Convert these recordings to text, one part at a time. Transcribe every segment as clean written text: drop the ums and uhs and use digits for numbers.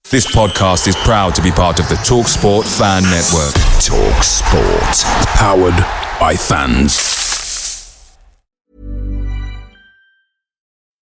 This podcast is proud to be part of the TalkSport Fan Network. TalkSport. Powered by fans.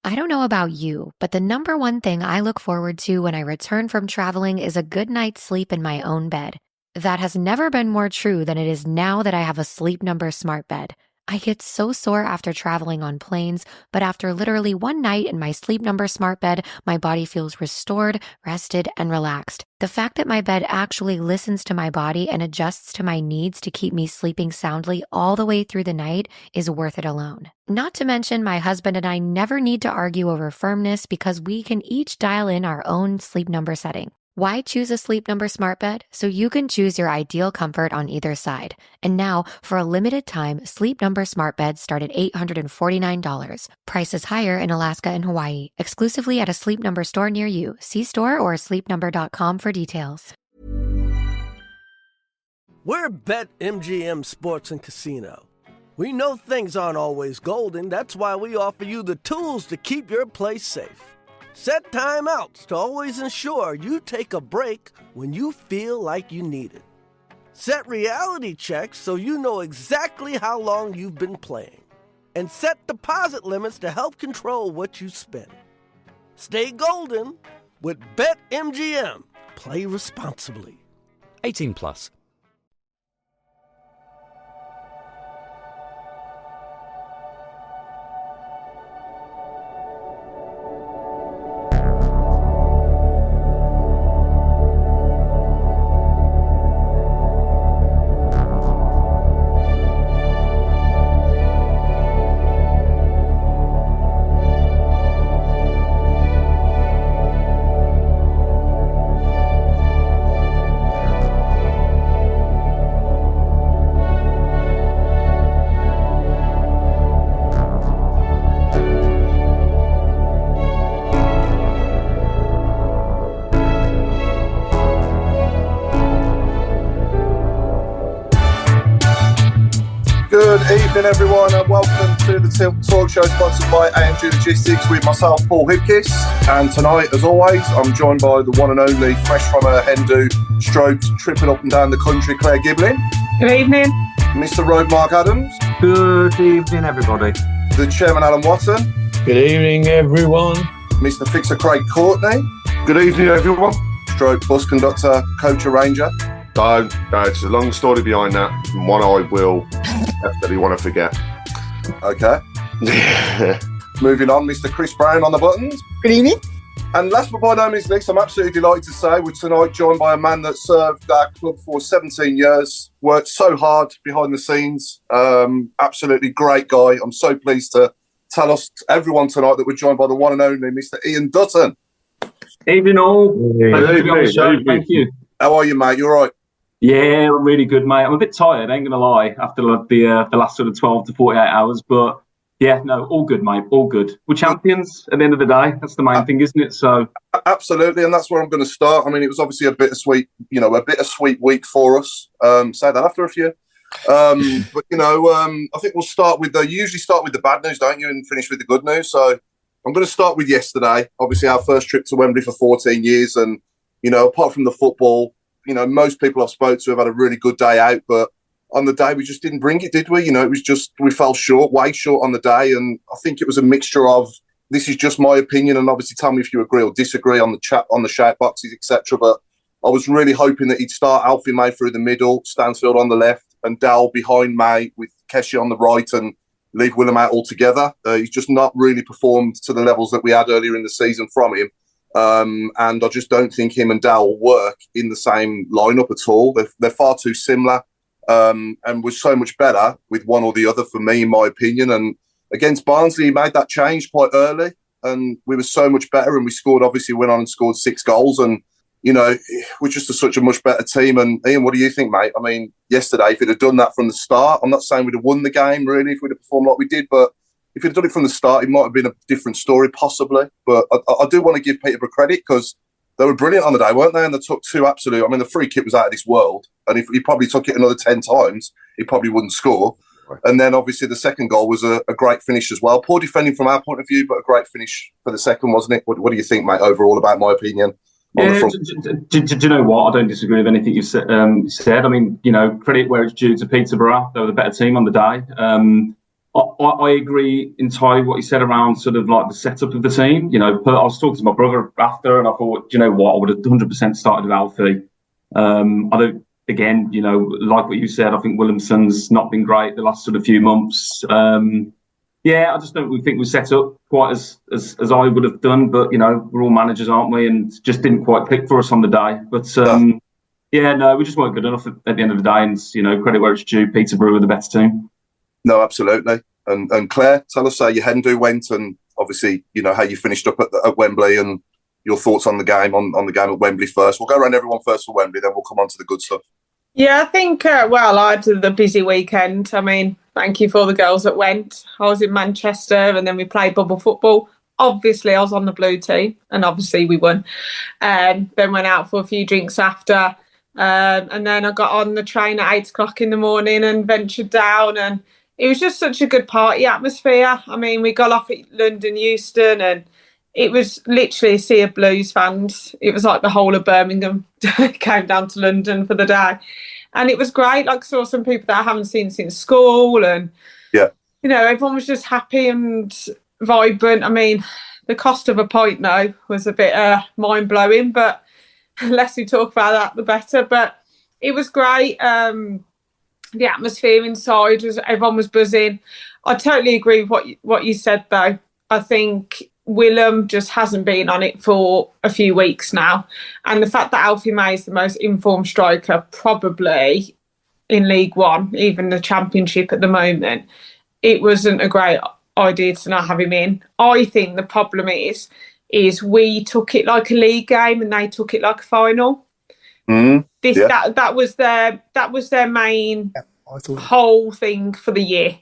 I don't know about you, but the number one thing I look forward to when I return from traveling is a good night's sleep in my own bed. That has never been more true than it is now that I have a Sleep Number smart bed. I get so sore after traveling on planes, but after literally one night in my Sleep Number smart bed, my body feels restored, rested, and relaxed. The fact that my bed actually listens to my body and adjusts to my needs to keep me sleeping soundly all the way through the night is worth it alone. Not to mention, my husband and I never need to argue over firmness because we can each dial in our own Sleep Number setting. Why choose a Sleep Number smart bed? So you can choose your ideal comfort on either side. And now, for a limited time, Sleep Number smart beds start at $849. Prices higher in Alaska and Hawaii. Exclusively at a Sleep Number store near you. See store or sleepnumber.com for details. We're BetMGM Sports and Casino. We know things aren't always golden. That's why we offer you the tools to keep your place safe. Set timeouts to always ensure you take a break when you feel like you need it. Set reality checks so you know exactly how long you've been playing. And set deposit limits to help control what you spend. Stay golden with BetMGM. Play responsibly. 18 plus. Good evening, everyone, and welcome to the Tilton Talk Show, sponsored by AMG Logistics, with myself, Paul Hipkiss. And tonight, as always, I'm joined by the one and only, fresh from a hen do, stroked, tripping up and down the country, Claire Giblin. Good evening. Mr. Road Mark Adams. Good evening, everybody. The Chairman, Alan Watton. Good evening, everyone. Mr. Fixer Craig Courtney. Good evening, everyone. Stroke bus conductor, coach arranger. No, it's a long story behind that, and one I will definitely want to forget. Okay. Moving on, Mr. Chris Browne on the buttons. Good evening. And last but by no means least, I'm absolutely delighted to say we're tonight joined by a man that served our club for 17 years, worked so hard behind the scenes, absolutely great guy. I'm so pleased to tell us, everyone tonight, that we're joined by the one and only Mr. Ian Dutton. Evening all. Thank you. How are you, mate? You all right? Yeah, I'm really good, mate. I'm a bit tired, I ain't going to lie, after the last sort of 12 to 48 hours. But, yeah, no, all good, mate, all good. We're champions at the end of the day. That's the main thing, isn't it? So absolutely, and that's where I'm going to start. I mean, it was obviously a bittersweet week for us. Say that after a few. But, I think we'll start with you usually start with the bad news, don't you, and finish with the good news. So I'm going to start with yesterday. Obviously, our first trip to Wembley for 14 years. And, apart from the football, most people I've spoke to have had a really good day out. But on the day, we just didn't bring it, did we? It was just, we fell short, way short on the day. And I think it was a mixture of, this is just my opinion, and obviously tell me if you agree or disagree on the chat, on the shout boxes, etc. But I was really hoping that he'd start Alfie May through the middle, Stansfield on the left, and Dal behind May with Keshi on the right, and leave Willem out altogether. He's just not really performed to the levels that we had earlier in the season from him. And I just don't think him and Dal will work in the same lineup at all. They're far too similar, and was so much better with one or the other, for me, in my opinion. And against Barnsley, he made that change quite early, and we were so much better. And we scored, obviously, went on and scored 6 goals. And, we're just such a much better team. And Ian, what do you think, mate? I mean, yesterday, if he'd have done that from the start, I'm not saying we'd have won the game, really, if we'd have performed like we did, but if he'd have done it from the start, it might have been a different story, possibly. But I do want to give Peterborough credit, because they were brilliant on the day, weren't they? And they took 2 absolute... I mean, the free kick was out of this world. And if he probably took it another 10 times, he probably wouldn't score. Right. And then, obviously, the second goal was a great finish as well. Poor defending from our point of view, but a great finish for the second, wasn't it? What do you think, mate, overall, about my opinion? Yeah, do you know what? I don't disagree with anything you've said. I mean, credit where it's due to Peterborough. They were the better team on the day. I agree entirely with what you said around sort of like the setup of the team. I was talking to my brother after, and I thought, do you know what? I would have 100% started with Alfie. I don't. Again, like what you said, I think Williamson's not been great the last sort of few months. I just don't think we set up quite as I would have done. But we're all managers, aren't we? And just didn't quite click for us on the day. But we just weren't good enough at the end of the day. And credit where it's due, Peterborough were the better team. No, absolutely. And Claire, tell us how your hen do went, and obviously how you finished up at Wembley, and your thoughts on the game on the game at Wembley first. We'll go around everyone first for Wembley, then we'll come on to the good stuff. Yeah, I think, I had the busy weekend. I mean, thank you for the girls that went. I was in Manchester and then we played bubble football. Obviously, I was on the blue team and obviously we won. Then went out for a few drinks after. And then I got on the train at 8 o'clock in the morning and ventured down. And it was just such a good party atmosphere. I mean, we got off at London Euston and it was literally a sea of Blues fans. It was like the whole of Birmingham came down to London for the day. And it was great. Like, saw some people that I haven't seen since school. And, everyone was just happy and vibrant. I mean, the cost of a pint, though, was a bit mind-blowing. But the less we talk about that, the better. But it was great. The atmosphere inside, everyone was buzzing. I totally agree with what you said, though. I think Willem just hasn't been on it for a few weeks now. And the fact that Alfie May is the most informed striker probably in League One, even the Championship at the moment, it wasn't a great idea to not have him in. I think the problem is we took it like a league game and they took it like a final. That was their main whole thing for the year.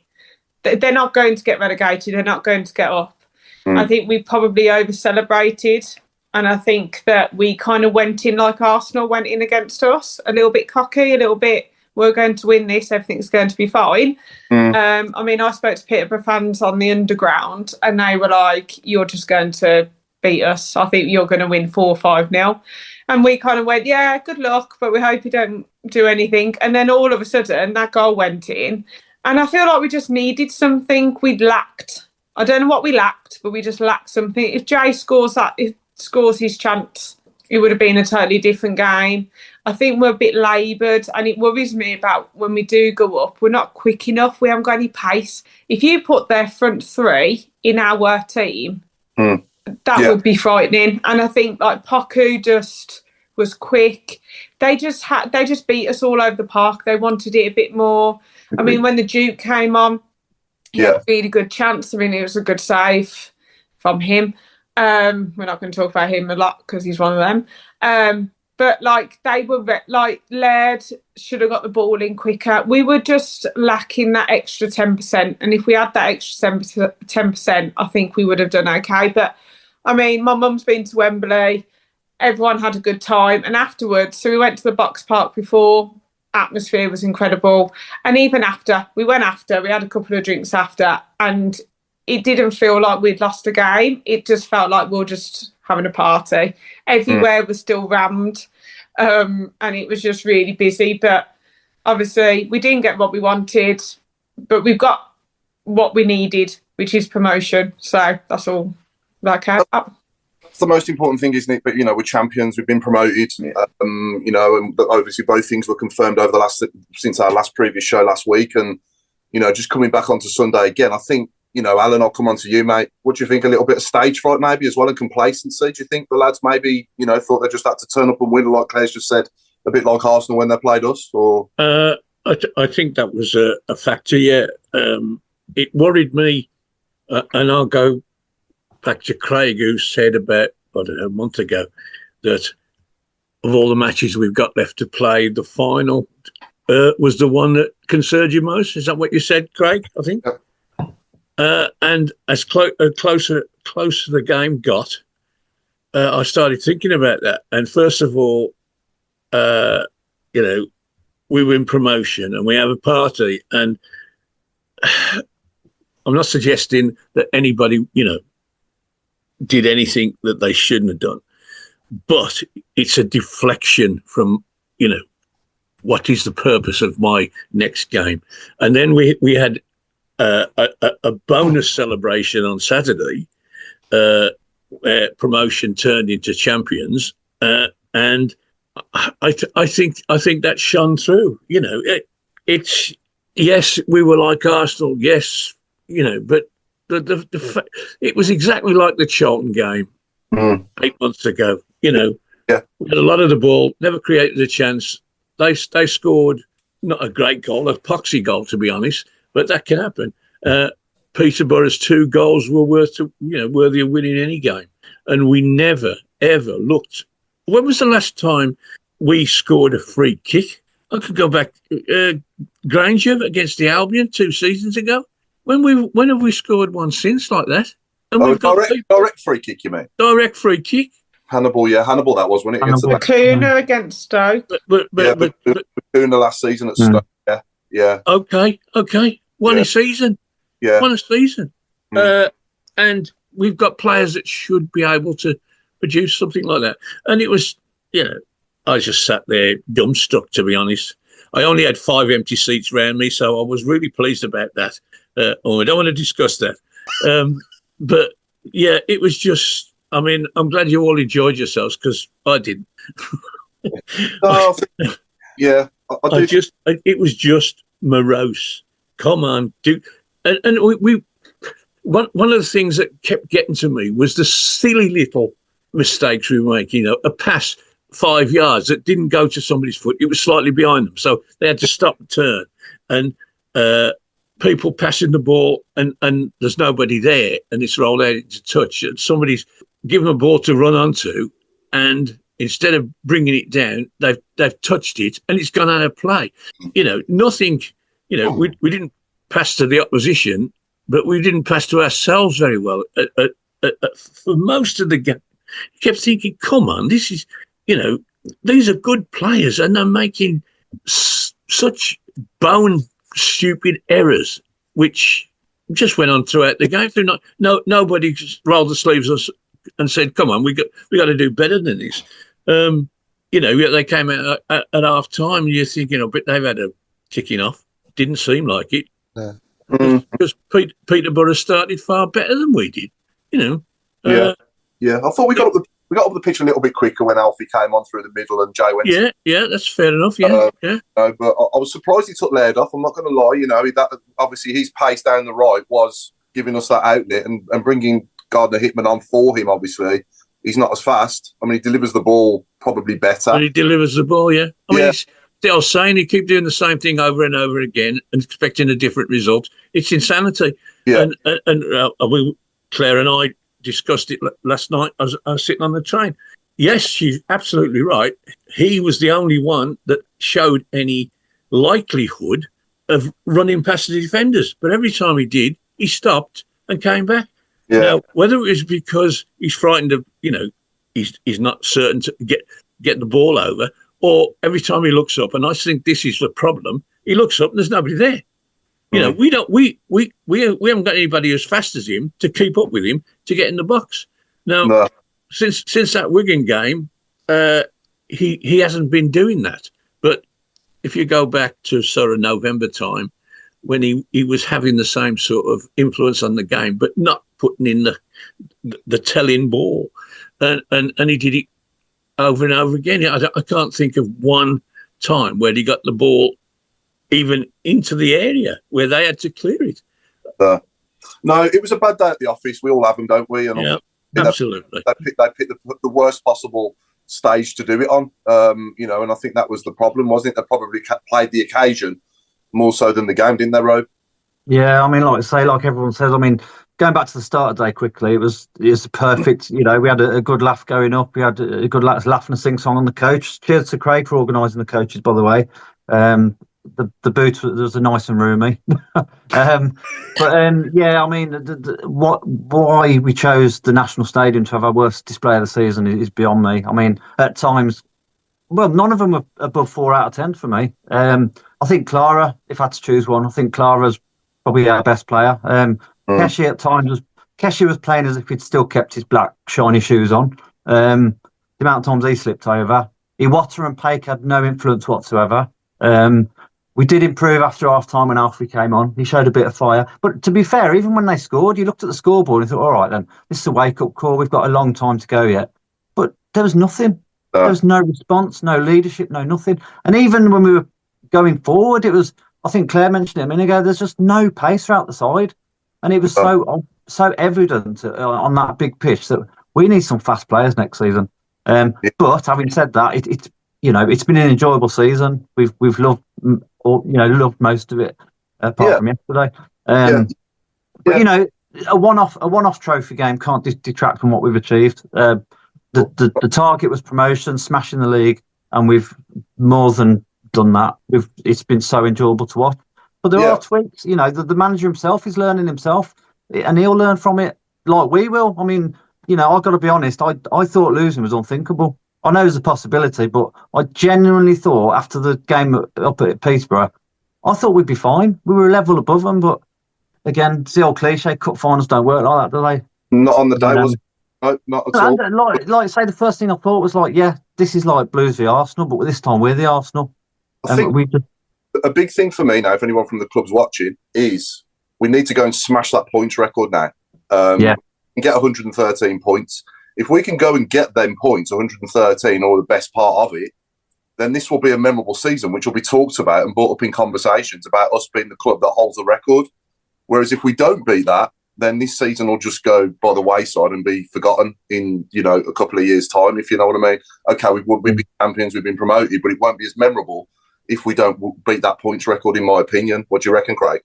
They're not going to get relegated. They're not going to get up. I think we probably over-celebrated, and I think that we kind of went in like Arsenal went in against us, a little bit cocky, a little bit, we're going to win this, everything's going to be fine. I mean, I spoke to Peterborough fans on the underground, and they were like, you're just going to beat us. I think you're going to win 4 or 5-0. And we kind of went, yeah, good luck, but we hope you don't do anything. And then all of a sudden, that goal went in, and I feel like we just needed something we'd lacked. I don't know what we lacked, but we just lacked something. If Jay scores his chance, it would have been a totally different game. I think we're a bit laboured, and it worries me about when we do go up, we're not quick enough. We haven't got any pace. If you put their front three in our team, that would be frightening. And I think like Poku just was quick. They just beat us all over the park. They wanted it a bit more. I mean, when the Duke came on, he had a really good chance. I mean, it was a good save from him. We're not going to talk about him a lot because he's one of them. But like they were, like Laird should have got the ball in quicker. We were just lacking that extra 10%. And if we had that extra 10%, I think we would have done okay. But I mean, my mum's been to Wembley. Everyone had a good time. And afterwards, so we went to the Box Park before. Atmosphere was incredible, and even after we had a couple of drinks after, and it didn't feel like we'd lost a game. It just felt like we were just having a party. Everywhere was still rammed, and it was just really busy. But obviously we didn't get what we wanted, but we've got what we needed, which is promotion. So that's all that counts. That's the most important thing, isn't it? But we're champions. We've been promoted. And obviously both things were confirmed since our last previous show last week. And just coming back onto Sunday again, I think Alan, I'll come on to you, mate. What do you think? A little bit of stage fright, maybe as well, and complacency. Do you think the lads maybe thought they just had to turn up and win, like Claire's just said, a bit like Arsenal when they played us? Or I think that was a factor. Yeah, it worried me, and I'll go back to Craig, who said about, a month ago, that of all the matches we've got left to play, the final was the one that concerned you most. Is that what you said, Craig? I think. Yeah. And as closer the game got, I started thinking about that. And first of all, we win promotion and we have a party. And I'm not suggesting that anybody, did anything that they shouldn't have done. but it's a deflection from, what is the purpose of my next game? And then we had a bonus celebration on Saturday, where promotion turned into champions, and I think that shone through. It's yes, we were like Arsenal, yes, but it was exactly like the Charlton game 8 months ago. We had a lot of the ball, never created a chance. They scored not a great goal, a poxy goal to be honest, but that can happen. Peterborough's 2 goals were worthy of winning any game, and we never ever looked. When was the last time we scored a free kick? I could go back. Granger against the Albion 2 seasons ago. When have we scored one since like that? And we've got direct free kick, you mean? Direct free kick. Hannibal that was, wasn't it? Kuna against Stoke. But Kuna last season at Stoke. Yeah. Okay. Won a season. Yeah. Won a season. And we've got players that should be able to produce something like that. And it was, I just sat there dumbstruck, to be honest. I only had 5 empty seats around me, so I was really pleased about that. I don't want to discuss that. But, yeah, it was just, I'm glad you all enjoyed yourselves, because I didn't. It was just morose. Come on, dude. And we one of the things that kept getting to me was the silly little mistakes we were making. A pass 5 yards that didn't go to somebody's foot. It was slightly behind them. So they had to stop and turn. And people passing the ball and there's nobody there and it's rolled out into touch. And somebody's given a ball to run onto, and instead of bringing it down, they've touched it and it's gone out of play. Nothing, we didn't pass to the opposition, but we didn't pass to ourselves very well. For most of the game, you kept thinking, come on, this is, these are good players and they're making such stupid errors, which just went on throughout the game. Nobody rolled the sleeves and said, come on, we got to do better than this. They came out at half time and you're thinking, but they've had a kicking off. Didn't seem like it. Yeah. Because Peterborough started far better than we did, Yeah. I thought we got up the pitch a little bit quicker when Alfie came on through the middle and Jay went. Yeah, that's fair enough. Yeah. But I was surprised he took Laird off. I'm not going to lie. That obviously his pace down the right was giving us that outlet and bringing Gardner Hickman on for him. Obviously, he's not as fast. He delivers the ball probably better. But he delivers the ball, yeah. It's the old saying, you keep doing the same thing over and over again and expecting a different result. It's insanity. Yeah. And Claire and I discussed it last night. I was sitting on the train. Yes, she's absolutely right. He was the only one that showed any likelihood of running past the defenders. But every time he did, he stopped and came back. Yeah. Now, whether it was because he's frightened of, he's not certain to get the ball over, or every time he looks up, and I think this is the problem, he looks up and there's nobody there. We haven't got anybody as fast as him to keep up with him to get in the box. Now, since that Wigan game, he hasn't been doing that. But if you go back to sort of November time, when he was having the same sort of influence on the game, but not putting in the telling ball, and he did it over and over again. I can't think of one time where he got the ball even into the area where they had to clear it. No, it was a bad day at the office. We all have them, don't we? And absolutely. They picked the worst possible stage to do it on, and I think that was the problem, wasn't it? They probably played the occasion more so than the game, didn't they, Rob? Yeah, like everyone says, going back to the start of the day quickly, it was perfect. We had a good laugh going up. We had a good laugh and a sing-song on the coach. Cheers to Craig for organising the coaches, by the way. The boot was nice and roomy. Why we chose the National Stadium to have our worst display of the season is beyond me. At times, none of them were above 4 out of 10 for me. I think Clara, if I had to choose one, I think Clara's probably our best player. Keshi at times was playing as if he'd still kept his black shiny shoes on. the amount of times he slipped over. Iwata and Paik had no influence whatsoever. We did improve after half-time when Alfie came on. He showed a bit of fire. But to be fair, even when they scored, you looked at the scoreboard and thought, all right, then, this is a wake-up call. We've got a long time to go yet. But there was nothing. There was no response, no leadership, no nothing. And even when we were going forward, it was, I think Claire mentioned it a minute ago, there's just no pace throughout the side. And it was so evident on that big pitch that we need some fast players next season. But having said that, it's been an enjoyable season. We've loved most of it, apart from yesterday. But a one-off trophy game can't detract from what we've achieved. The target was promotion, smashing the league, and we've more than done that. It's been so enjoyable to watch. But there are tweaks. The manager himself is learning himself, and he'll learn from it like we will. I mean, I've got to be honest. I thought losing was unthinkable. I know there's a possibility, but I genuinely thought after the game up at Peterborough, I thought we'd be fine. We were a level above them, but again, it's the old cliche, cup finals don't work like that, do they? Not on the day, was it? No, not at all. Like say, the first thing I thought was this is like Blues v Arsenal, but this time we're the Arsenal. I think a big thing for me now, if anyone from the club's watching, is we need to go and smash that points record now. And get 113 points. If we can go and get them points, 113, or the best part of it, then this will be a memorable season, which will be talked about and brought up in conversations about us being the club that holds the record. Whereas if we don't beat that, then this season will just go by the wayside and be forgotten in, a couple of years' time, if you know what I mean. Okay, we've been champions, we've been promoted, but it won't be as memorable if we don't beat that points record, in my opinion. What do you reckon, Craig?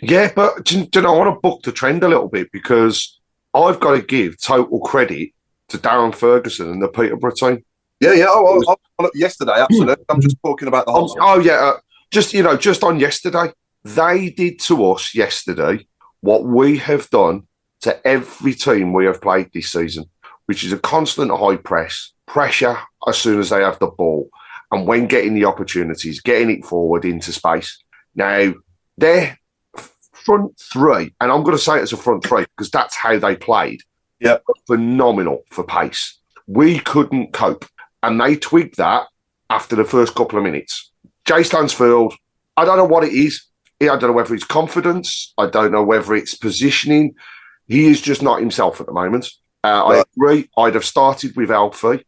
Yeah, but do you know, I want to buck the trend a little bit, because I've got to give total credit to Darren Ferguson and the Peterborough team. Yeah. Yesterday, absolutely. I'm just talking about the whole. Just on yesterday, they did to us yesterday what we have done to every team we have played this season, which is a constant high pressure as soon as they have the ball, and when getting the opportunities, getting it forward into space. Now, they're front three, and I'm going to say it's a front three because that's how they played. Yeah, phenomenal for pace. We couldn't cope, and they twigged that after the first couple of minutes. Jay Stansfield, I don't know what it is. I don't know whether it's confidence. I don't know whether it's positioning. He is just not himself at the moment. I agree. I'd have started with Alfie.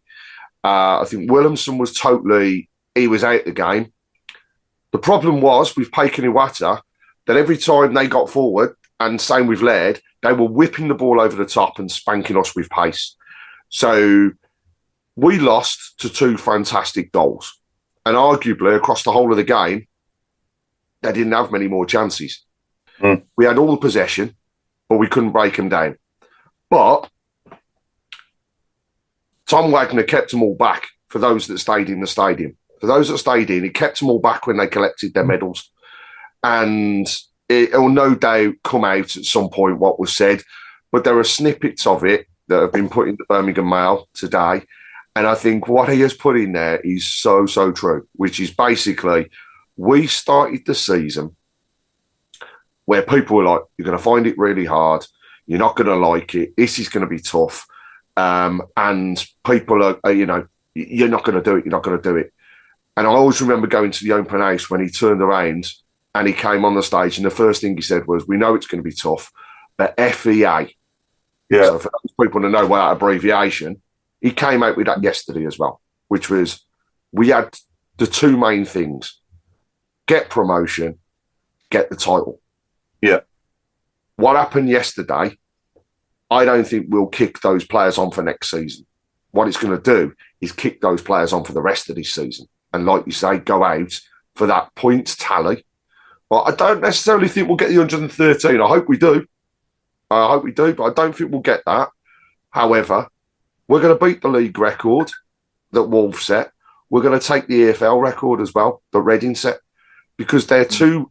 I think Williamson was he was out the game. The problem was with Paik and Iwata that every time they got forward, and same with Laird, they were whipping the ball over the top and spanking us with pace. So we lost to two fantastic goals. And arguably, across the whole of the game, they didn't have many more chances. We had all the possession, but we couldn't break them down. But Tom Wagner kept them all back for those that stayed in the stadium. For those that stayed in, he kept them all back when they collected their medals. And it will no doubt come out at some point what was said, but there are snippets of it that have been put in the Birmingham Mail today. And I think what he has put in there is so, so true, which is basically, we started the season where people were like, you're going to find it really hard. You're not going to like it. This is going to be tough. And people are, you're not going to do it. You're not going to do it. And I always remember going to the open house when he turned around and he came on the stage, and the first thing he said was, we know it's going to be tough, but FEA. Yeah. So for those people to know that abbreviation, he came out with that yesterday as well, which was, we had the two main things: get promotion, get the title. Yeah. What happened yesterday, I don't think we'll kick those players on for next season. What it's going to do is kick those players on for the rest of this season. And like you say, go out for that points tally. But I don't necessarily think we'll get the 113. I hope we do. But I don't think we'll get that. However, we're going to beat the league record that Wolves set. We're going to take the EFL record as well, that Reading set, because they're two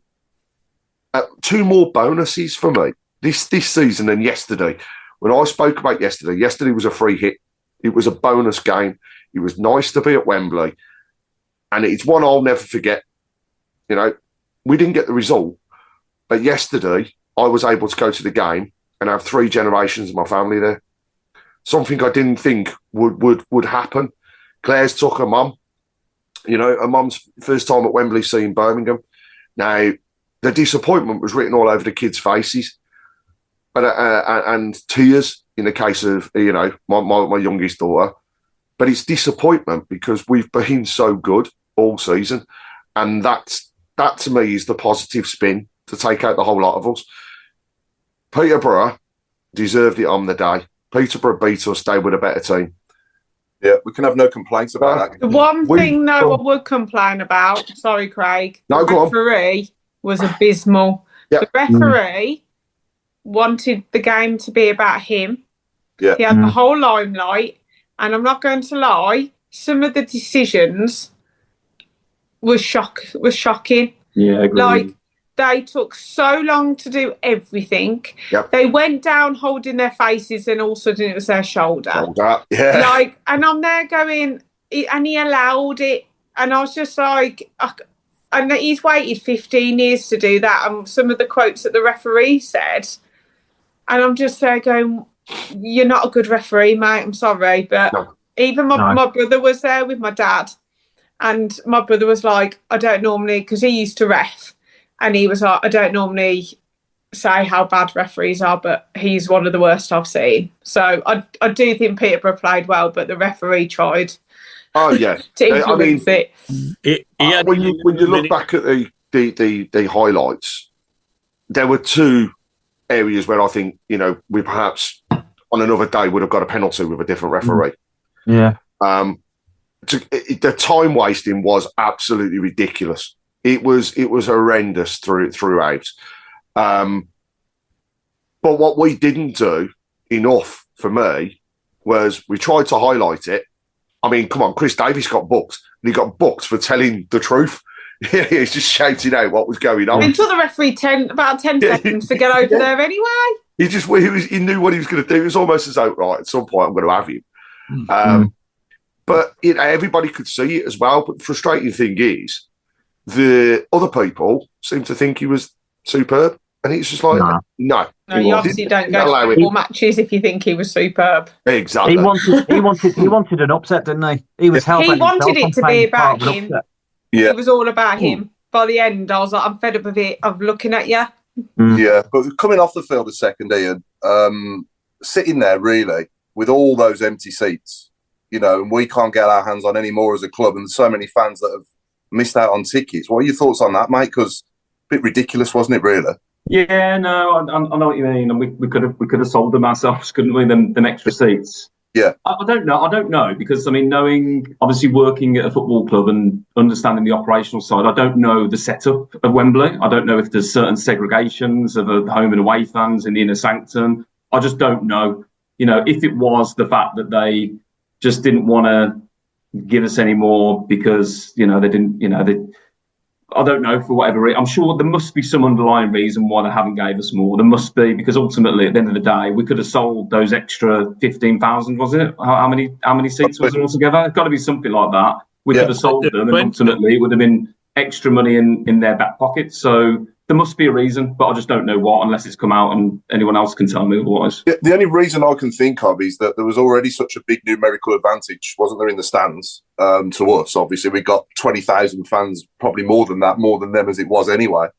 more bonuses for me this season than yesterday. When I spoke about yesterday was a free hit. It was a bonus game. It was nice to be at Wembley. And it's one I'll never forget. We didn't get the result, but yesterday I was able to go to the game and have 3 generations of my family there. something I didn't think would happen. Claire's took her mum. You know, her mum's first time at Wembley seeing Birmingham. Now, the disappointment was written all over the kids' faces, and tears in the case of, you know, my youngest daughter. But it's disappointment because we've been so good all season, and that to me is the positive spin to take out the whole lot of us. Peterborough deserved it on the day. Peterborough beat us. They were a better team. Yeah, we can have no complaints about that. The one thing, I would complain about, sorry, Craig, the referee was abysmal. Yep. The referee wanted the game to be about him. Yeah. He had the whole limelight, and I'm not going to lie, some of the decisions were shocking. Yeah, I agree. Like, they took so long to do everything. Yep. They went down holding their faces, and all of a sudden it was their shoulder. Yeah. Like, and I'm there going, and he allowed it. And I was just like, and he's waited 15 years to do that. And some of the quotes that the referee said, and I'm just there going, you're not a good referee, mate. I'm sorry. But even my brother was there with my dad. And my brother was like, I don't normally, because he used to ref. And he was like, I don't normally say how bad referees are, but he's one of the worst I've seen. So I do think Peterborough played well, but the referee tried. Oh yeah, to influence it. When you look back at the highlights, there were two areas where I think, you know, we perhaps on another day would have got a penalty with a different referee. Yeah. The time wasting was absolutely ridiculous. It was horrendous throughout. But what we didn't do enough for me was we tried to highlight it. I mean, come on, Chris Davies got booked, and he got booked for telling the truth. He's just shouting out what was going on. It took the referee about 10 seconds to get over there anyway. He knew what he was going to do. It was almost as though, right, at some point I'm going to have him. But you know, everybody could see it as well. But the frustrating thing is, the other people seem to think he was superb, and it's just like, no, you obviously don't go to football matches if you think he was superb. Exactly. He wanted an upset, didn't he? He wanted it to be about him. Yeah. It was all about him. By the end, I was like, I'm fed up of it. Of looking at you. Yeah, but coming off the field a second, Ian, sitting there really with all those empty seats, you know, and we can't get our hands on any more as a club, and so many fans that have missed out on tickets. What are your thoughts on that, mate? Because a bit ridiculous, wasn't it, really? Yeah, no, I know what you mean, and we could have sold them ourselves, couldn't we? Them extra seats. Yeah, I don't know because I mean, knowing obviously working at a football club and understanding the operational side, I don't know the setup of Wembley. I don't know if there's certain segregations of home and away fans in the inner sanctum. I just don't know. You know, if it was the fact that they just didn't want to give us any more because, you know, they didn't, you know, I don't know, for whatever reason. I'm sure there must be some underlying reason why they haven't gave us more. There must be, because ultimately at the end of the day, we could have sold those extra 15,000, was it? How many seats was it altogether? It's got to be something like that. We could have sold them, and ultimately it would have been extra money in their back pocket. So there must be a reason, but I just don't know what, unless it's come out and anyone else can tell me otherwise. The only reason I can think of is that there was already such a big numerical advantage, wasn't there, in the stands to us? Obviously, we got 20,000 fans, probably more than them as it was anyway,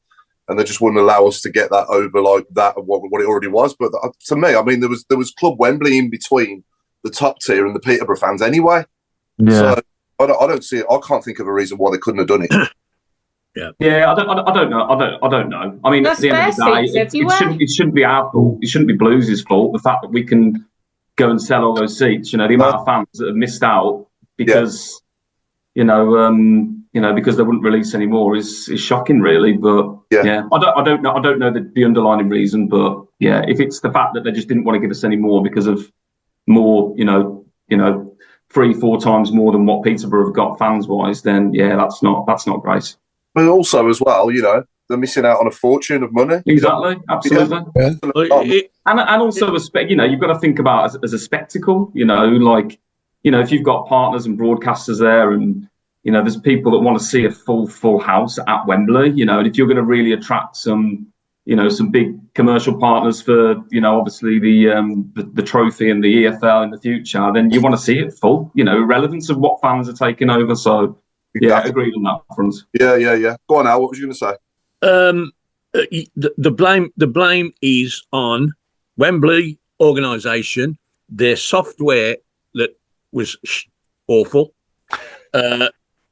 and they just wouldn't allow us to get that over like that of what it already was. But to me, I mean, there was Club Wembley in between the top tier and the Peterborough fans anyway. Yeah. So I don't see it. I can't think of a reason why they couldn't have done it. Yeah, I don't know. I mean, at the end of the day, it shouldn't be our fault. It shouldn't be Blues' fault. The fact that we can go and sell all those seats, you know, the amount of fans that have missed out because, because they wouldn't release any more is shocking, really. But I don't know the underlying reason. But yeah, if it's the fact that they just didn't want to give us any more because of more, 3-4 times more than what Peterborough have got fans wise, then yeah, that's not great. But also, as well, you know, they're missing out on a fortune of money. Exactly, absolutely. Yeah. And also, you've got to think about as a spectacle. You know, like, you know, if you've got partners and broadcasters there, and you know, there's people that want to see a full house at Wembley. You know, and if you're going to really attract some some big commercial partners for, obviously the trophy and the EFL in the future, then you want to see it full, relevance of what fans are taking over. So, yeah, I agree on that front. Yeah. Go on, Al, what was you going to say? The blame is on Wembley organisation, their software that was awful.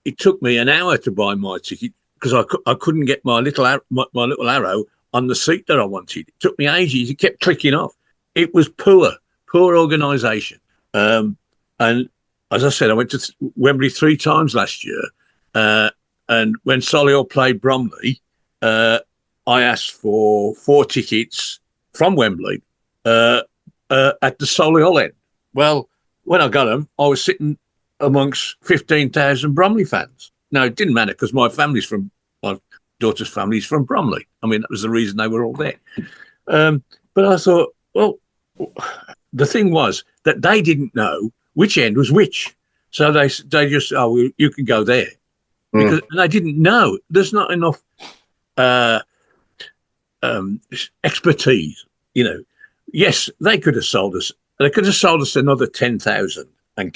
It took me an hour to buy my ticket because I couldn't get my little arrow on the seat that I wanted. It took me ages. It kept clicking off. It was poor organisation. And as I said, I went to Wembley 3 times last year. And when Solihull played Bromley, I asked for 4 tickets from Wembley at the Solihull end. Well, when I got them, I was sitting amongst 15,000 Bromley fans. Now, it didn't matter because my daughter's family is from Bromley. I mean, that was the reason they were all there. But I thought, well, the thing was that they didn't know which end was which. So they just, you can go there. Because they didn't know. There's not enough expertise, Yes, they could have sold us. They could have sold us another 10,000 and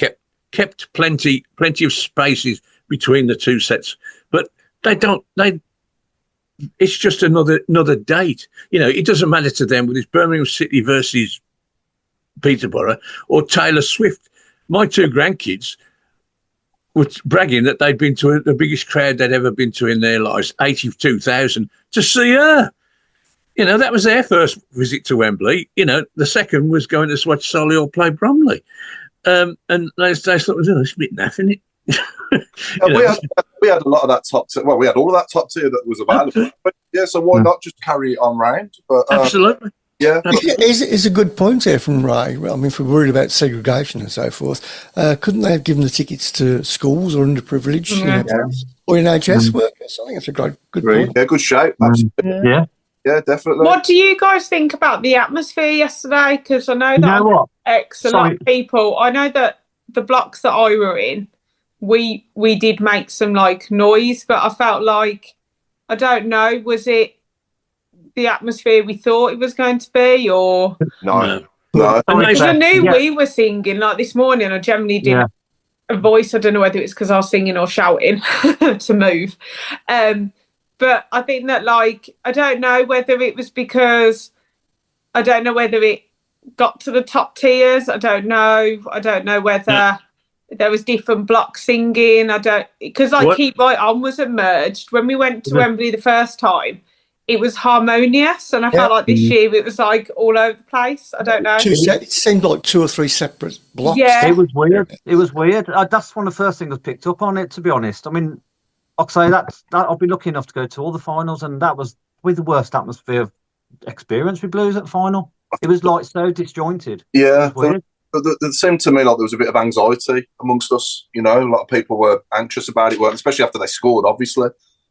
kept plenty of spaces between the 2 sets. But they don't. It's just another date. It doesn't matter to them whether it's Birmingham City versus Peterborough or Taylor Swift. My 2 grandkids were bragging that they'd been to the biggest crowd they'd ever been to in their lives, 82,000, to see her. That was their first visit to Wembley. The second was going to watch Solihull play Bromley. And they thought, it's a bit naff, isn't it? We had a lot of that top tier. Well, we had all of that top tier that was available. But yeah, so why not just carry it on round? But absolutely. Yeah. It's a good point here from Ray. I mean, if we're worried about segregation and so forth, couldn't they have given the tickets to schools or underprivileged or NHS workers? I think it's a good point. Yeah, good shape. Absolutely. Yeah, definitely. What do you guys think about the atmosphere yesterday? Because I know that a lot of people. I know that the blocks that I were in, we did make some noise, but I felt like, I don't know, was it the atmosphere we thought it was going to be, or no? Because I knew we were singing this morning. I generally did a voice. I don't know whether it's because I was singing or shouting to move. But I think that, I don't know whether it was because, I don't know whether it got to the top tiers. I don't know whether there was different blocks singing. Because Keep Right On wasn't merged. When we went to Wembley the first time, it was harmonious, and I felt like this year it was all over the place. I don't know. It seemed like 2 or 3 separate blocks. Yeah. It was weird. That's one of the first things I picked up on it, to be honest. I mean, I'd say that I've been lucky enough to go to all the finals, and that was with the worst atmosphere experience with Blues at the final. It was so disjointed. Yeah, it seemed to me like there was a bit of anxiety amongst us. A lot of people were anxious about it, especially after they scored, obviously.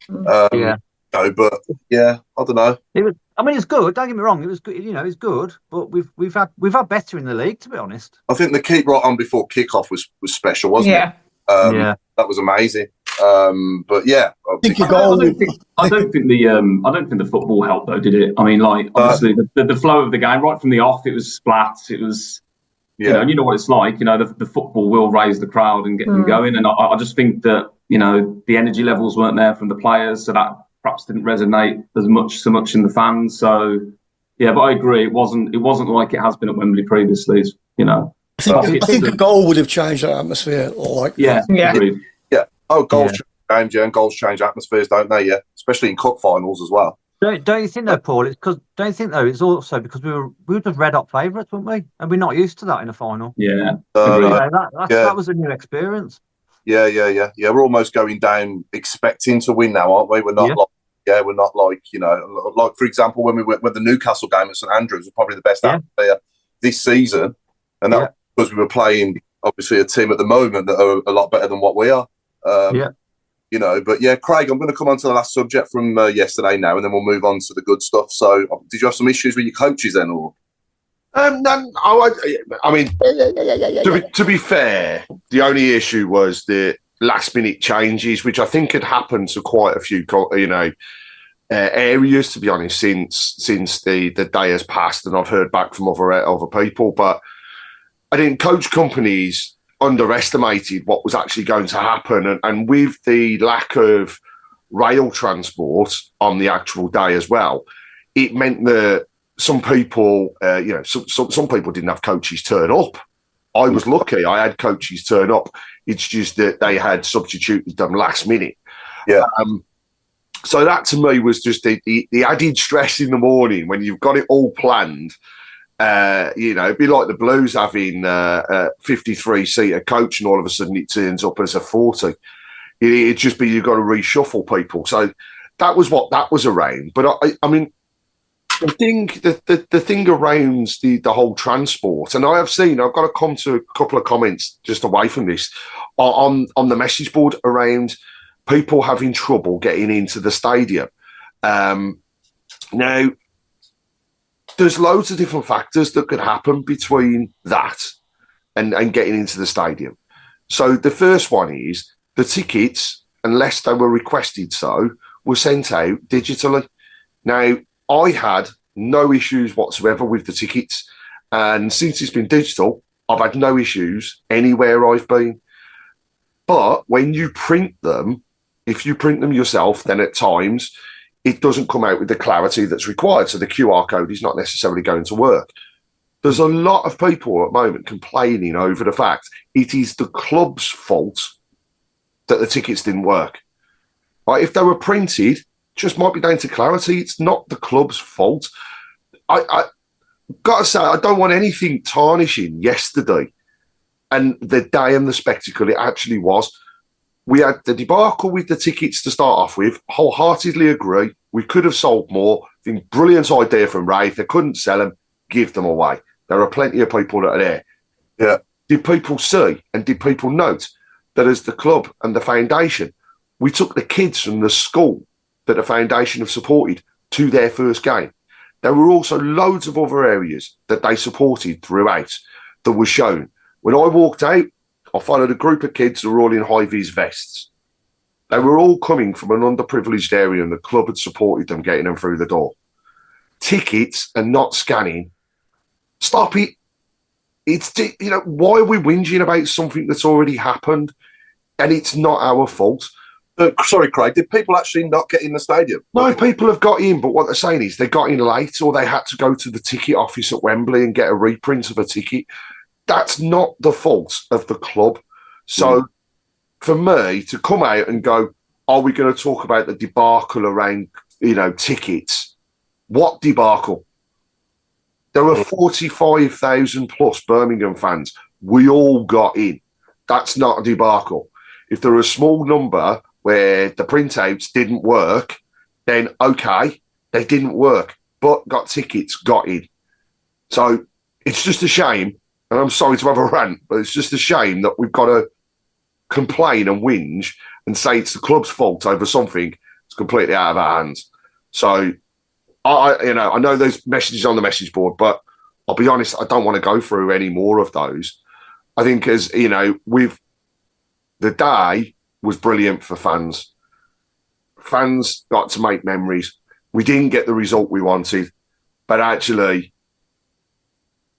But yeah, I don't know. It's good. Don't get me wrong. It was good. It's good, but we've had better in the league, to be honest. I think the Keep Right On before kickoff was special, wasn't it? That was amazing. But yeah, I don't think the football helped though, did it? I mean, obviously the flow of the game right from the off, it was splat. It was, you know what it's like. The football will raise the crowd and get them going. And I just think that the energy levels weren't there from the players, so that perhaps didn't resonate so much in the fans. So yeah, but I agree, it wasn't like it has been at Wembley previously. I think a goal would have changed that atmosphere. Agreed. Goals change games, and goals change atmospheres, don't they? Yeah, especially in cup finals as well. Don't you think though, Paul? It's also because we were just red hot favourites, weren't we? And we're not used to that in a final. Yeah, that was a new experience. Yeah. We're almost going down expecting to win now, aren't we? We're not we're not like for example when the Newcastle game at St Andrews was probably the best atmosphere this season, and that was because we were playing obviously a team at the moment that are a lot better than what we are. But yeah, Craig, I'm going to come on to the last subject from yesterday now, and then we'll move on to the good stuff. So, did you have some issues with your coaches then, or? No, I mean, to be fair, the only issue was the last-minute changes, which I think had happened to quite a few, areas, to be honest, since the day has passed, and I've heard back from other people. But I think coach companies underestimated what was actually going to happen, and with the lack of rail transport on the actual day as well, it meant that some people, some people didn't have coaches turn up. I was lucky; I had coaches turn up. It's just that they had substituted them last minute. Yeah. So that to me was just the added stress in the morning when you've got it all planned. It'd be like the Blues having a 53-seater coach, and all of a sudden it turns up as a 40. It'd just be you've got to reshuffle people. So that was what that was around. But I mean, the thing around the whole transport, and I've got to come to a couple of comments just away from this on the message board around people having trouble getting into the stadium. Now, there's loads of different factors that could happen between that and getting into the stadium. So the first one is the tickets, unless they were requested so, were sent out digitally. Now, I had no issues whatsoever with the tickets. And since it's been digital, I've had no issues anywhere I've been. But when you print them, if you print them yourself, then at times it doesn't come out with the clarity that's required. So the QR code is not necessarily going to work. There's a lot of people at the moment complaining over the fact it is the club's fault that the tickets didn't work. Right? If they were printed, just might be down to clarity. It's not the club's fault. I got to say, I don't want anything tarnishing yesterday and the day and the spectacle it actually was. We had the debacle with the tickets to start off with. Wholeheartedly agree. We could have sold more. I think brilliant idea from Ray. If they couldn't sell them, give them away. There are plenty of people that are there. Yeah. Did people see and did people note that as the club and the foundation, we took the kids from the school that the foundation have supported to their first game? There were also loads of other areas that they supported throughout that were shown. When I walked out, I followed a group of kids who were all in high-vis vests. They were all coming from an underprivileged area, and the club had supported them getting them through the door. Tickets and not scanning. Stop it. It's, why are we whinging about something that's already happened? And it's not our fault. Sorry, Craig, did people actually not get in the stadium? No, people have got in, but what they're saying is they got in late, or they had to go to the ticket office at Wembley and get a reprint of a ticket. That's not the fault of the club. So for me to come out and go, are we going to talk about the debacle around, tickets? What debacle? There were 45,000 plus Birmingham fans. We all got in. That's not a debacle. If there are a small number where the printouts didn't work, then okay, they didn't work, but got tickets, got in. So it's just a shame. And I'm sorry to have a rant, but it's just a shame that we've got to complain and whinge and say it's the club's fault over something that's completely out of our hands. So, I know there's messages on the message board, but I'll be honest, I don't want to go through any more of those. I think with the day was brilliant for fans. Fans got to make memories. We didn't get the result we wanted, but actually,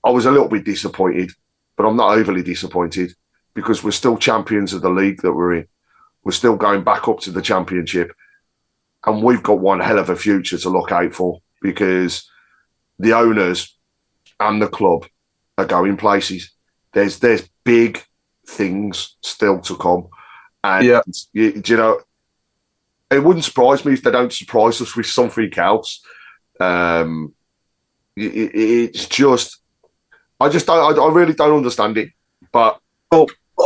I was a little bit disappointed, but I'm not overly disappointed because we're still champions of the league that we're in. We're still going back up to the championship, and we've got one hell of a future to look out for because the owners and the club are going places. There's big things still to come, and it wouldn't surprise me if they don't surprise us with something else. It's just. I really don't understand it, but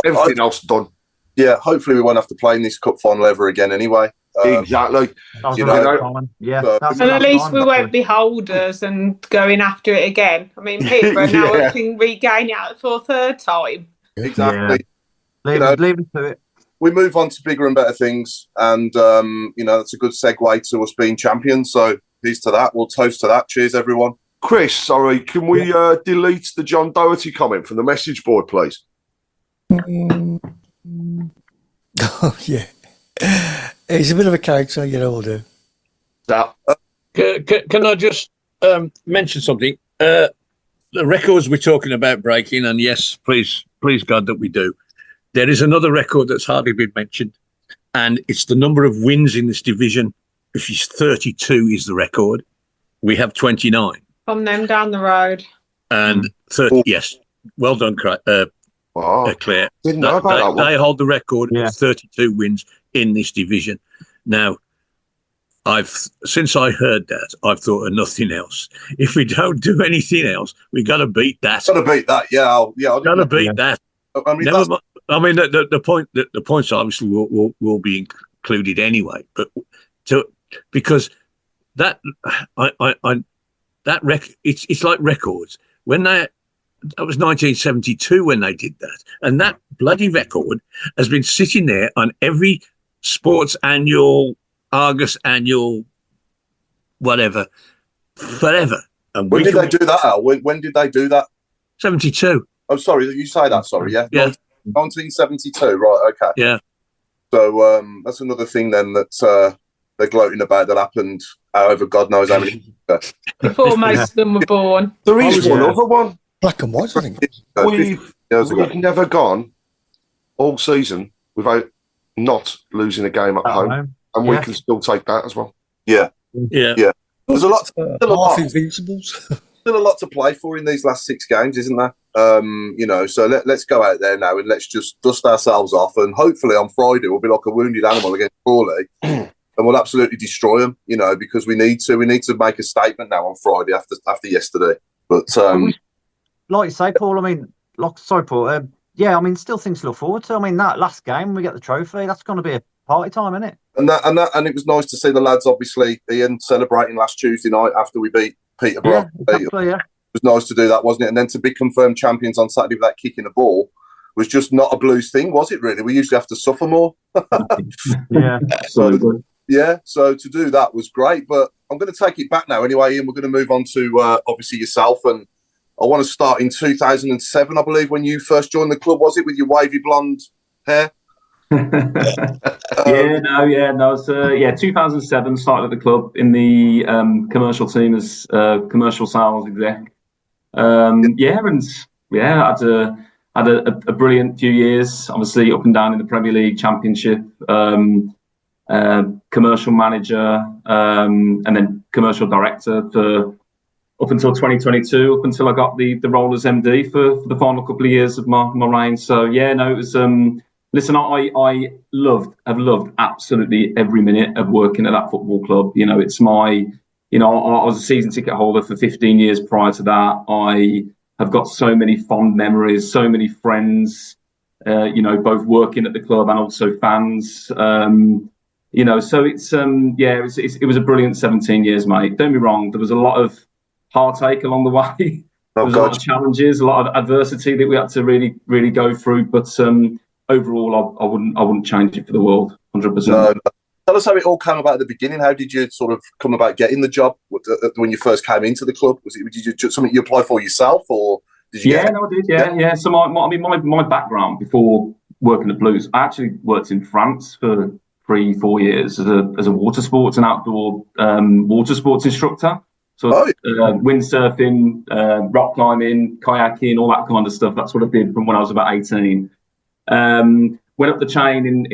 everything else done. Yeah, hopefully we won't have to play in this cup final ever again anyway. Exactly. And at least we won't be holders and going after it again. I mean, Peterborough now can regain it for a third time. Exactly. Yeah. Leave it to it. We move on to bigger and better things, and that's a good segue to us being champions. So here's to that. We'll toast to that. Cheers, everyone. Chris, sorry, can we delete the John Doherty comment from the message board, please? Oh, yeah. He's a bit of a character, older. Can I just mention something? The records we're talking about breaking, and yes, please God that we do. There is another record that's hardly been mentioned, and it's the number of wins in this division, which is 32 is the record. We have 29. From them down the road. And 30, yes. Well done, Claire. Didn't know about that one. They hold the record of 32 wins in this division. Now, since I heard that, I've thought of nothing else. If we don't do anything else, we got to beat that. Got to beat that, yeah. Got to beat that. I mean, the points obviously will be included anyway, but because that that record, it's like records. When that was 1972 when they did that, and that bloody record has been sitting there on every sports annual, Argus annual, whatever, forever. And when did they do that, Al? When did they do that? 72. Oh, sorry, you say that, sorry, yeah? Yeah. 1972, right, okay. Yeah. So that's another thing then that they're gloating about that happened however God knows how many before most of them were born. There is one other one. Black and white, I think. We've never gone all season without not losing a game at home. And we can still take that as well. Yeah. There's a lot. Half invincibles. Still a lot to play for in these last 6 games, isn't there? So let's go out there now and let's just dust ourselves off, and hopefully on Friday we'll be like a wounded animal against Crawley, and we'll absolutely destroy them. Because we need to make a statement now on Friday after yesterday. But like you say, Paul. I mean, sorry, Paul. Yeah, I mean, still things to look forward to. I mean, that last game we get the trophy. That's going to be a party time, isn't it? And it was nice to see the lads, obviously, Ian, celebrating last Tuesday night after we beat Peterborough. Yeah, exactly, yeah. It was nice to do that, wasn't it? And then to be confirmed champions on Saturday with that kick in the ball was just not a Blues thing, was it, really? We usually have to suffer more. Yeah. So to do that was great. But I'm going to take it back now anyway, Ian. We're going to move on to, obviously, yourself. And I want to start in 2007, I believe, when you first joined the club, was it, with your wavy blonde hair? 2007, started at the club in the commercial team as commercial sales exec. Had a brilliant few years, obviously up and down in the Premier League, Championship, commercial manager, and then commercial director for up until 2022, up until I got the role as MD for the final couple of years of my reign. So it was. Listen, I have loved absolutely every minute of working at that football club. It's my, I was a season ticket holder for 15 years prior to that. I have got so many fond memories, so many friends, both working at the club and also fans. So it's, it was a brilliant 17 years, mate. Don't be wrong. There was a lot of heartache along the way. There was a lot of challenges, a lot of adversity that we had to really, really go through. But, overall, I wouldn't change it for the world, 100%. No. Tell us how it all came about at the beginning. How did you sort of come about getting the job when you first came into the club? Did you something you applied for yourself, or did you? I did. Yeah. So my background before working at Blues, I actually worked in France for 3-4 years as a water sports and outdoor water sports instructor. So windsurfing, rock climbing, kayaking, all that kind of stuff. That's what I did from when I was about 18. Went up the chain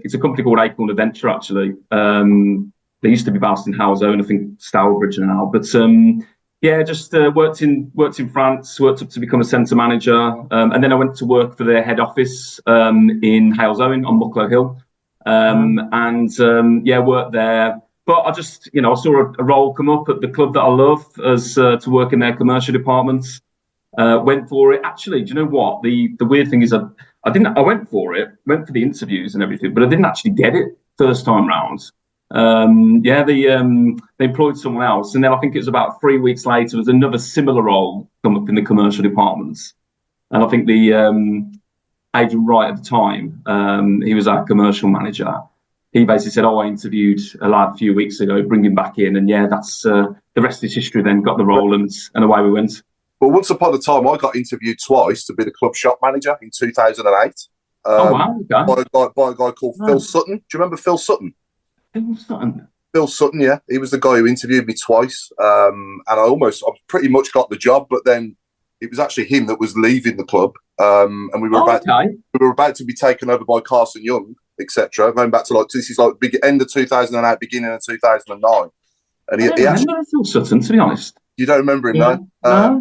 it's a company called Acorn Adventure, actually. They used to be based in Halesowen, I think Stourbridge now. But just worked in France, worked up to become a centre manager, and then I went to work for their head office in Halesowen on Mucklow Hill, worked there. But I just, I saw a role come up at the club that I love as to work in their commercial departments. Went for it. Actually, do you know what? The weird thing is I went for it, went for the interviews and everything, but I didn't actually get it first time round. They employed someone else. And then I think it was about 3 weeks later, there was another similar role come up in the commercial departments. And I think the agent Wright at the time, he was our commercial manager. He basically said, I interviewed a lad a few weeks ago, bring him back in. And that's the rest is history then, got the role and away we went. Well, once upon a time, I got interviewed twice to be the club shop manager in 2008. Wow. Okay. By a guy called Phil Sutton. Do you remember Phil Sutton? Phil Sutton? Phil Sutton, yeah. He was the guy who interviewed me twice. And I pretty much got the job, but then it was actually him that was leaving the club. And we were about to be taken over by Carson Young, etc. Going back to this is end of 2008, beginning of 2009. And I don't remember Phil Sutton, to be honest. You don't remember him, no?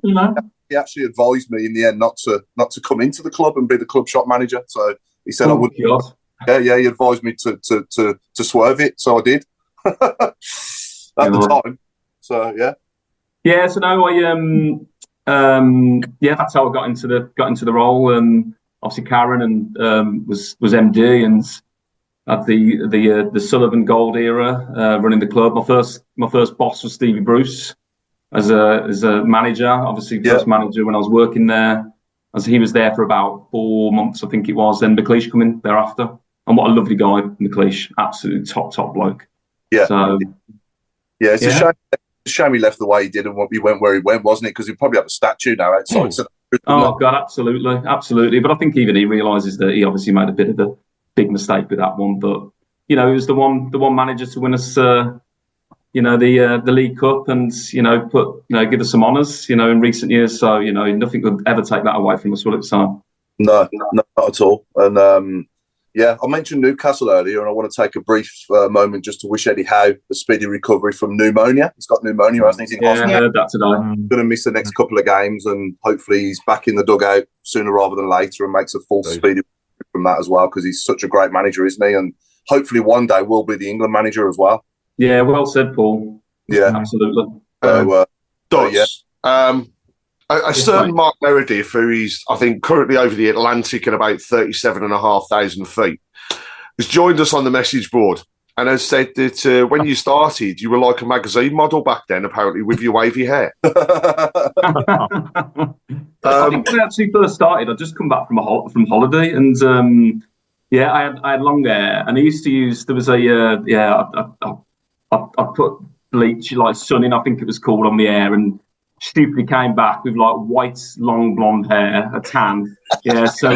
No. He actually advised me in the end not to come into the club and be the club shop manager. So he said I would. Yeah, he advised me to swerve it, so I did at the time. So yeah. Yeah, so no, that's how I got into the role, and obviously Karen and was MD and had the Sullivan Gold era running the club. My first boss was Stevie Bruce as a manager. Obviously, first manager when I was working there. As he was there for about 4 months, I think it was. Then McLeish come in thereafter, and what a lovely guy, McLeish, absolutely top bloke. Yeah. So it's a shame he left the way he did and he went where he went, wasn't it? Because he'd probably have a statue now outside. God, absolutely. But I think even he realises that he obviously made a bit of a big mistake with that one. But he was the one manager to win us, the League Cup, and give us some honours, in recent years. So nothing could ever take that away from us, will it? So no, not at all. And I mentioned Newcastle earlier, and I want to take a brief moment just to wish Eddie Howe a speedy recovery from pneumonia. He's got pneumonia, hasn't he? I heard that today. Going to miss the next couple of games, and hopefully he's back in the dugout sooner rather than later and makes a full speedy recovery from that as well, because he's such a great manager, isn't he? And hopefully one day will be the England manager as well. Yeah, well said, Paul. Yeah, absolutely. A certain Mark Meredith, who is, I think, currently over the Atlantic at about 37,500 feet, has joined us on the message board and has said that when you started, you were like a magazine model back then, apparently, with your wavy hair. I think when I actually first started, I'd just come back from holiday, and I had long hair, and I used to use, there was I put bleach, like sunning, I think it was called, on the hair, and stupidly came back with like white, long blonde hair, a tan. Yeah, so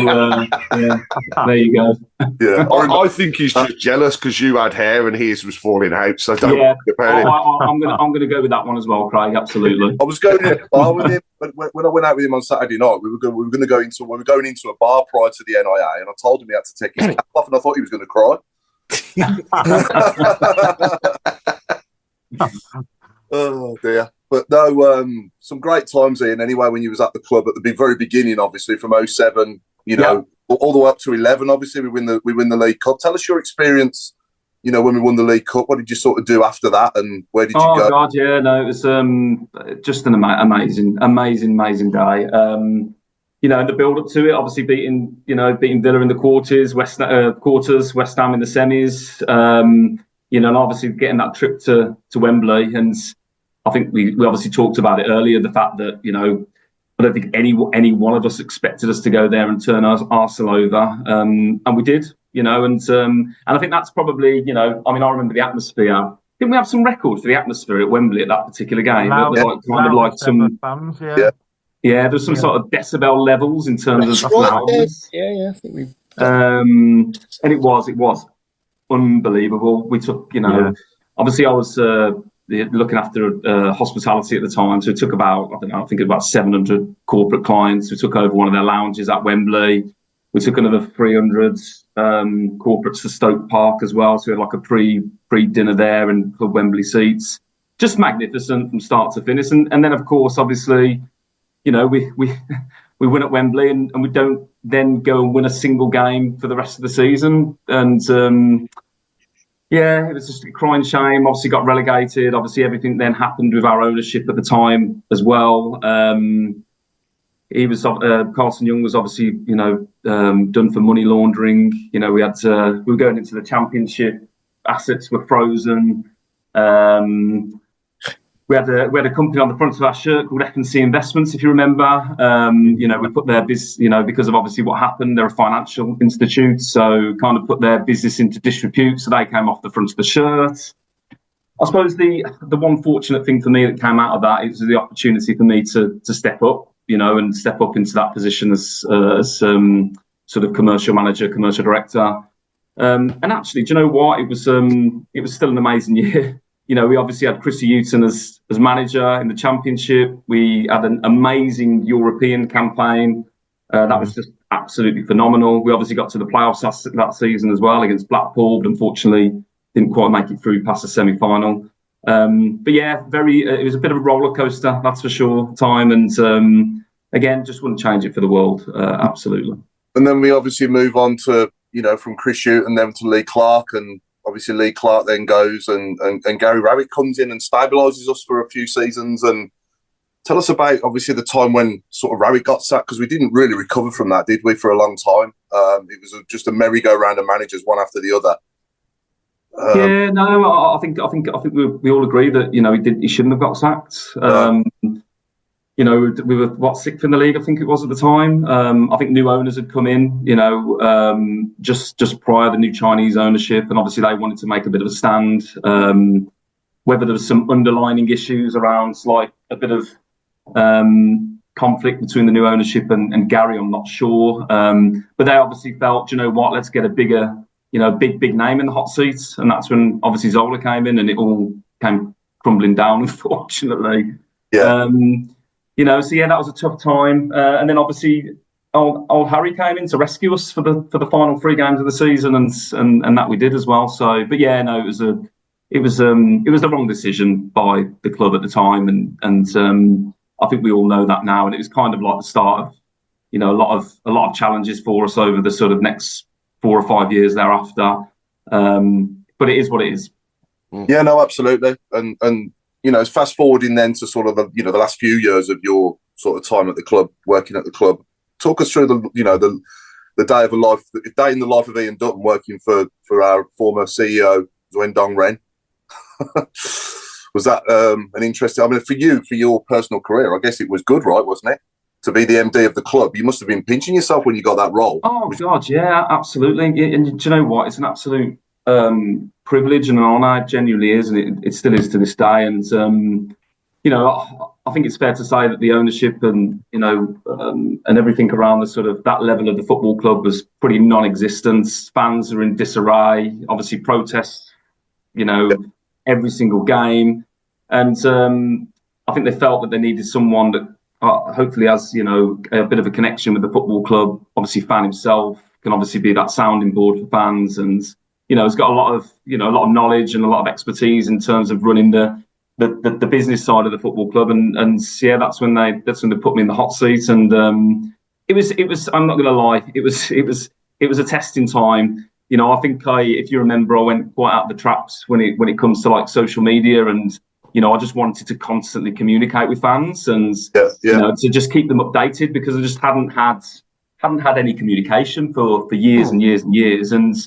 there you go. Yeah, I think he's just jealous because you had hair and his was falling out. So don't worry about it. I'm gonna go with that one as well, Craig. Absolutely. I was going in a bar with him when I went out with him on Saturday night. We were going into a bar prior to the NIA, and I told him he had to take his cap off, and I thought he was going to cry. Oh dear. But no, some great times, Ian, anyway, when you was at the club at the very beginning, obviously, from 07, all the way up to 11, obviously, we win the League Cup. Tell us your experience, when we won the League Cup. What did you sort of do after that, and where did you go? Oh, God, yeah, no, it was just an amazing day. The build-up to it, obviously beating Villa in the quarters, West Ham in the semis, and obviously getting that trip to Wembley. And I think we obviously talked about it earlier, the fact that, I don't think any one of us expected us to go there and turn Arsenal over. And we did, and I think that's probably, I remember the atmosphere. Didn't we have some records for the atmosphere at Wembley at that particular game? Fans, there was some sort of decibel levels in terms of loudness. Yeah, I think we. And it was unbelievable. We took, obviously I was looking after hospitality at the time, so it took about, I think about 700 corporate clients. We took over one of their lounges at Wembley. We took another 300 corporates to Stoke Park as well, so we had like a pre-dinner there and Club Wembley seats. Just magnificent from start to finish. And then, of course, obviously, we win at Wembley and we don't then go and win a single game for the rest of the season. And it was just a crying shame. Obviously got relegated. Obviously everything then happened with our ownership at the time as well. He was Carson Young was obviously done for money laundering. We were going into the Championship. Assets were frozen. We had a company on the front of our shirt called F&C Investments, if you remember. We put their business, because of obviously what happened, they're a financial institute, so kind of put their business into disrepute, so they came off the front of the shirt. I suppose the one fortunate thing for me that came out of that is the opportunity for me to step up, and step up into that position as sort of commercial manager, commercial director. And actually, do you know what? It was still an amazing year. we obviously had Chrissy Houghton as manager in the Championship. We had an amazing European campaign. That was just absolutely phenomenal. We obviously got to the playoffs that season as well against Blackpool, but unfortunately didn't quite make it through past the semi-final. But yeah, it was a bit of a roller coaster, that's for sure, time. And again, just wouldn't change it for the world, absolutely. And then we obviously move on to, from Chris Houghton and then to Lee Clark, and obviously Lee Clark then goes and Gary Rowett comes in and stabilises us for a few seasons. And tell us about, obviously, the time when sort of Rowett got sacked, because we didn't really recover from that, did we, for a long time? It was just a merry-go-round of managers, one after the other. I think we all agree that, he shouldn't have got sacked. We were, sixth in the league, I think it was at the time. I think new owners had come in, just prior to the new Chinese ownership. And obviously they wanted to make a bit of a stand. Whether there was some underlining issues around like a bit of conflict between the new ownership and Gary, I'm not sure. But they obviously felt, let's get a bigger, big name in the hot seats. And that's when obviously Zola came in and it all came crumbling down, unfortunately. Yeah. So yeah, that was a tough time. And then obviously old Harry came in to rescue us for the final 3 games of the season, and that we did as well. So, but yeah, no, it was the wrong decision by the club at the time, and I think we all know that now. And it was kind of like the start of, a lot of challenges for us over the sort of next 4 or 5 years thereafter. But it is what it is. Yeah, no, absolutely. And fast forwarding then to sort of the last few years of your sort of time at the club, working at the club. Talk us through the day in the life of Ian Dutton, working for our former CEO Nguyen Dong Ren. Was that an interesting? I mean, for your personal career, I guess it was good, right? Wasn't it? To be the MD of the club, you must have been pinching yourself when you got that role. Oh God, yeah, absolutely. And do you know what? It's an absolute privilege and an honour. It genuinely is, and it still is to this day. And I think it's fair to say that the ownership and and everything around the sort of that level of the football club was pretty non-existent. Fans are in disarray. Obviously, protests. Every single game, and I think they felt that they needed someone that hopefully has a bit of a connection with the football club. Obviously, fan himself can obviously be that sounding board for fans, and has got a lot of knowledge and a lot of expertise in terms of running the business side of the football club, and yeah, that's when they put me in the hot seat, and it was I'm not going to lie, it was a testing time. I think if you remember, I went quite out of the traps when it comes to like social media, and I just wanted to constantly communicate with fans and to just keep them updated, because I just hadn't had any communication for years and years and years, and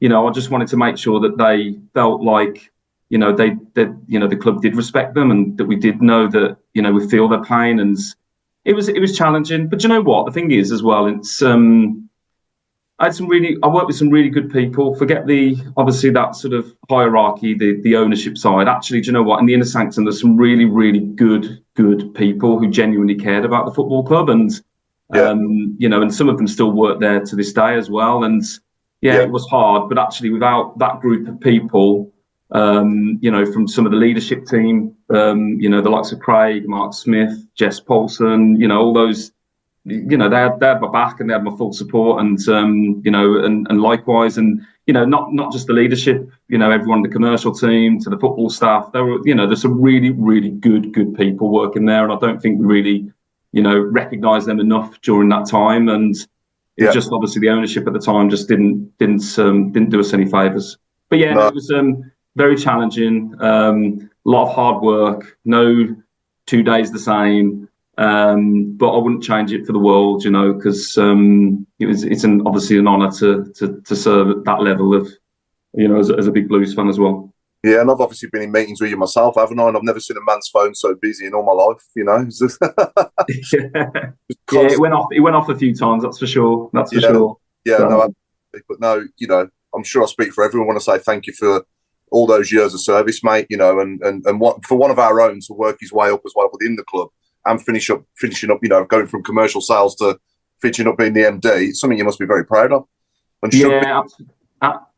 I just wanted to make sure that they felt like the club did respect them, and that we did know that we feel their pain, and it was challenging. But you know what, the thing is as well, it's I worked with some really good people. Forget obviously that sort of hierarchy, the ownership side. Actually, do you know what? In the inner sanctum, there's some really, really good people who genuinely cared about the football club, and and some of them still work there to this day as well. And it was hard, but actually, without that group of people, from some of the leadership team, the likes of Craig, Mark Smith, Jess Paulson, all those. They had my back and they had my full support, and and likewise, and not just the leadership, everyone in the commercial team to the football staff. There were, there's some really, really good people working there, and I don't think we really, recognised them enough during that time. And it just obviously the ownership at the time just didn't do us any favours. But yeah, no. It was very challenging, a lot of hard work, no 2 days the same. But I wouldn't change it for the world, because it's obviously an honour to serve at that level of, as a big Blues fan as well. Yeah, and I've obviously been in meetings with you myself, haven't I? And I've never seen a man's phone so busy in all my life, It went off a few times, that's for sure. That's for sure. Yeah, so. But no, I'm sure I speak for everyone when I say thank you for all those years of service, mate. And what for one of our own to work his way up as well within the club. And finishing up, going from commercial sales to finishing up being the MD, it's something you must be very proud of. And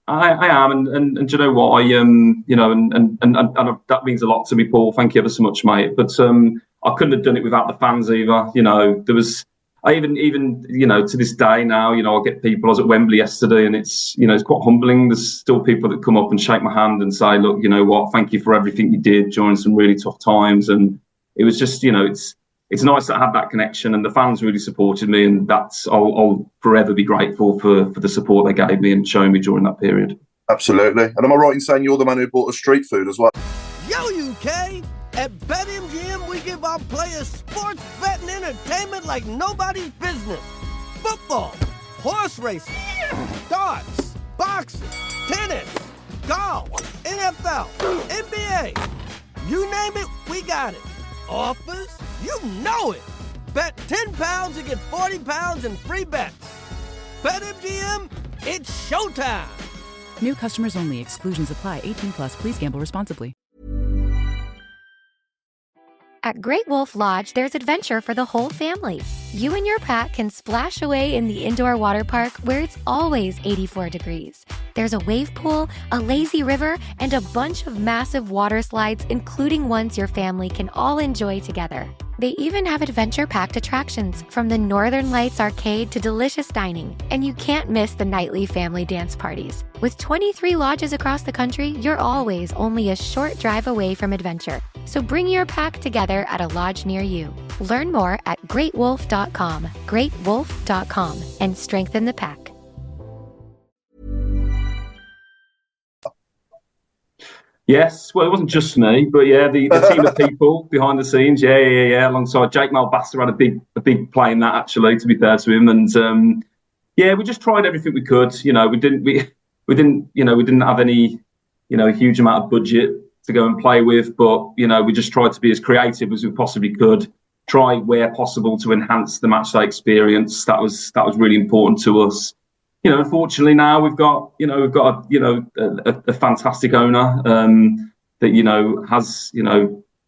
I am, and do you know what? I and that means a lot to me, Paul. Thank you ever so much, mate. But I couldn't have done it without the fans either. There was. I even to this day now, I get people. I was at Wembley yesterday, and it's quite humbling. There's still people that come up and shake my hand and say, look, you know what? Thank you for everything you did during some really tough times. And it was just, it's nice to have that connection, and the fans really supported me, and I'll forever be grateful for the support they gave me and showing me during that period. Absolutely. And am I right in saying you're the man who bought us street food as well? Yo, UK! At BetMGM, we give our players sports betting entertainment like nobody's business. Football, horse racing, darts, boxing, tennis, golf, NFL, NBA. You name it, we got it. Offers? You know it. Bet £10 and get £40 in free bets. BetMGM, it's showtime. New customers only. Exclusions apply. 18 plus. Please gamble responsibly. At Great Wolf Lodge, there's adventure for the whole family. You and your pack can splash away in the indoor water park where it's always 84 degrees. There's a wave pool, a lazy river, and a bunch of massive water slides, including ones your family can all enjoy together. They even have adventure-packed attractions, from the Northern Lights arcade to delicious dining, and you can't miss the nightly family dance parties. With 23 lodges across the country, you're always only a short drive away from adventure. So bring your pack together at a lodge near you. Learn more at greatwolf.com, greatwolf.com, and strengthen the pack. Yes, well, it wasn't just me, but yeah, the team of people behind the scenes, yeah. Alongside Jake Malbasta had a big play in that, actually. To be fair to him, and we just tried everything we could. We didn't have any, a huge amount of budget to go and play with, but we just tried to be as creative as we possibly could. Try where possible to enhance the matchday experience. That was really important to us. Unfortunately now we've got a fantastic owner that has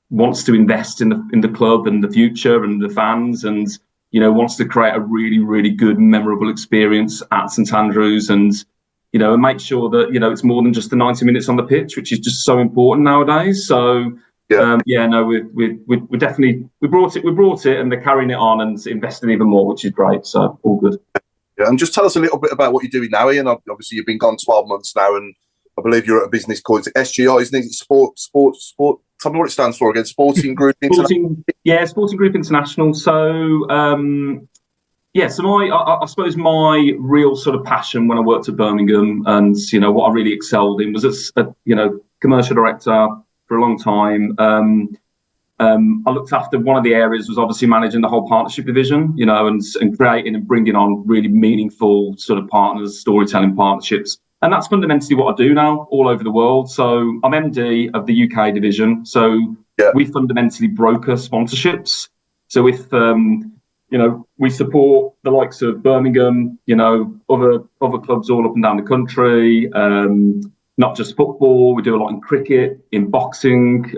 wants to invest in the club and the future and the fans, and wants to create a really, really good, memorable experience at St Andrews, and make sure that it's more than just the 90 minutes on the pitch, which is just so important nowadays. So we definitely brought it, and they're carrying it on and investing even more, which is great. So all good. Yeah, and just tell us a little bit about what you're doing now, Ian. Obviously, you've been gone 12 months now, and I believe you're at a business called SGI, isn't it? Sport. Tell me what it stands for again. Sporting Group International. Sporting Group International. So, I suppose my real sort of passion when I worked at Birmingham, and what I really excelled in, was as a commercial director for a long time. I looked after one of the areas was obviously managing the whole partnership division, and creating and bringing on really meaningful sort of partners, storytelling partnerships. And that's fundamentally what I do now all over the world. So I'm MD of the UK division. So we fundamentally broker sponsorships. So if, we support the likes of Birmingham, other clubs all up and down the country, not just football. We do a lot in cricket, in boxing,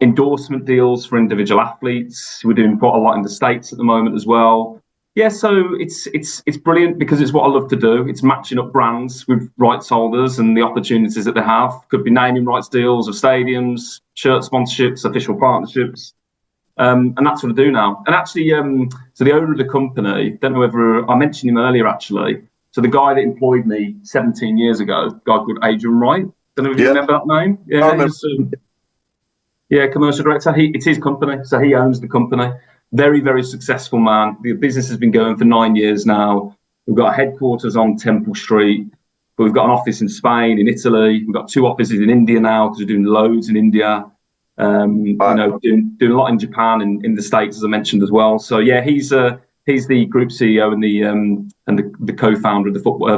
endorsement deals for individual athletes. We're doing quite a lot in the States at the moment as well. Yeah, so it's brilliant because it's what I love to do. It's matching up brands with rights holders and the opportunities that they have. Could be naming rights deals of stadiums, shirt sponsorships, official partnerships. And that's what I do now. And actually, so the owner of the company, don't know whether I mentioned him earlier, actually. So the guy that employed me 17 years ago, a guy called Adrian Wright. Don't know if you remember that name. Yeah, commercial director. It's his company, so he owns the company. Very, very successful man. The business has been going for 9 years now. We've got a headquarters on Temple Street, but we've got an office in Spain, in Italy. We've got 2 offices in India now because we're doing loads in India. Doing a lot in Japan and in the States, as I mentioned as well. So yeah, he's the group CEO and the co-founder of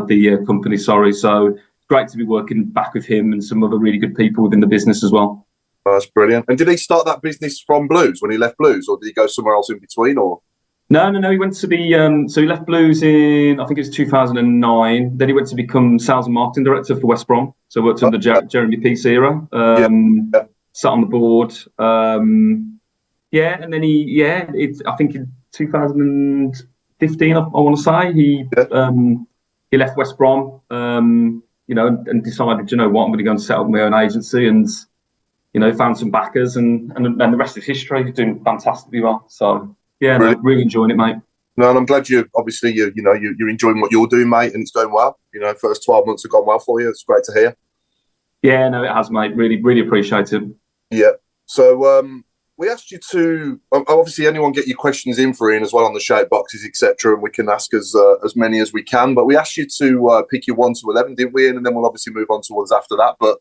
the company. Sorry, so great to be working back with him and some other really good people within the business as well. Oh, that's brilliant. And did he start that business from Blues when he left Blues, or did he go somewhere else in between? Or no. He went to be so he left Blues in, I think it was 2009. Then he went to become sales and marketing director for West Brom. So worked under Jeremy Peace era. Sat on the board. And then I think in 2015, I want to say he left West Brom. and decided, you know what, I'm going to go and set up my own agency, and found some backers, and the rest is history. He's doing fantastically well. So yeah, really enjoying it, mate. No, and I'm glad you're enjoying what you're doing, mate, and it's going well. First 12 months have gone well for you. It's great to hear. Yeah, no, it has, mate. Really, really appreciate it. Yeah. So we asked you to obviously anyone get your questions in for Ian as well on the shout boxes, etc., and we can ask as many as we can. But we asked you to pick your 1 to 11, didn't we, Ian? And then we'll obviously move on to ones after that. But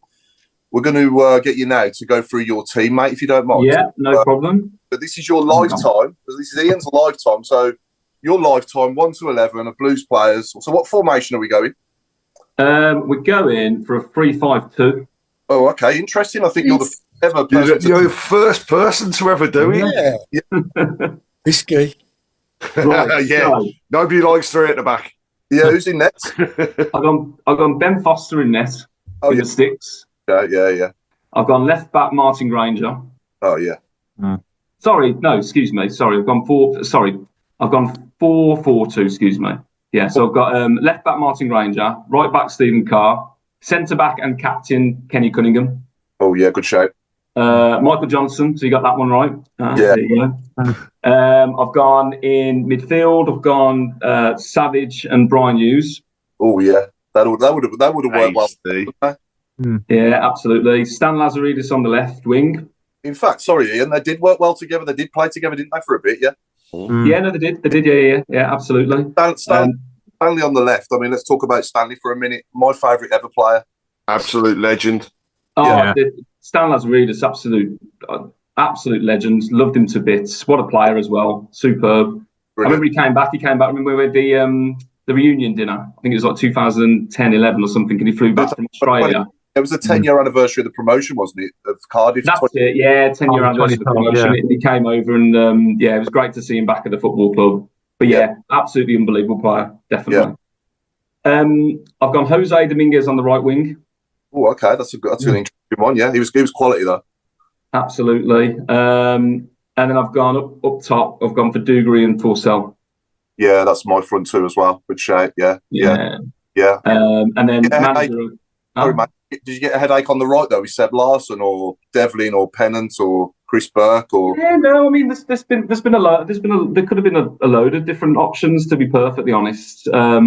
we're going to get you now to go through your team, mate, if you don't mind. Yeah, no problem. But this is your lifetime, because this is Ian's lifetime. So your lifetime, 1 to 11, of Blues players. So what formation are we going? We're going for a 3-5-2. Oh, okay, interesting. I think you're the ever person. You're the first person to ever do it. Yeah. Risky. Right, yeah. So, nobody likes 3 at the back. Yeah, who's in net? I've gone Ben Foster in net with the sticks. Yeah. I've gone left back Martin Granger. Oh yeah. Sorry, no, excuse me. Sorry, I've gone 4-4-2. Excuse me. Yeah, so I've got left back Martin Granger, right back Stephen Carr, centre back and captain Kenny Cunningham. Oh yeah, good shout. Michael Johnson, so you got that one right. Yeah. There you go. I've gone in midfield. I've gone Savage and Brian Hughes. Oh yeah, that would have worked well. Yeah, absolutely. Stan Lazaridis on the left wing. In fact, sorry, Ian, they did work well together. They did play together, didn't they, for a bit? Yeah. Yeah, no, they did. Yeah, absolutely. Stanley on the left. I mean, let's talk about Stanley for a minute. My favourite ever player. Absolute legend. Oh, yeah. Stan Lazaridis, absolute legend. Loved him to bits. What a player as well. Superb. Brilliant. I remember he came back. Remember with the reunion dinner. I think it was like 2010-11 or something, and he flew back from Australia. It was the 10-year anniversary of the promotion, wasn't it, of Cardiff? That's it, yeah, 10-year anniversary of the promotion. Yeah. He came over and, it was great to see him back at the football club. But, absolutely unbelievable player, definitely. Yeah. I've gone Jose Dominguez on the right wing. Oh, okay, that's an interesting one, yeah. He was quality, though. Absolutely. And then I've gone up top, I've gone for Dougherty and Forsell. Yeah, that's my front two as well. Good shape, yeah. And then manager... Sorry, mate. Did you get a headache on the right though? With Seb Larson or Devlin or Pennant or Chris Burke or? Yeah, no. I mean, there could have been a load of different options. To be perfectly honest, I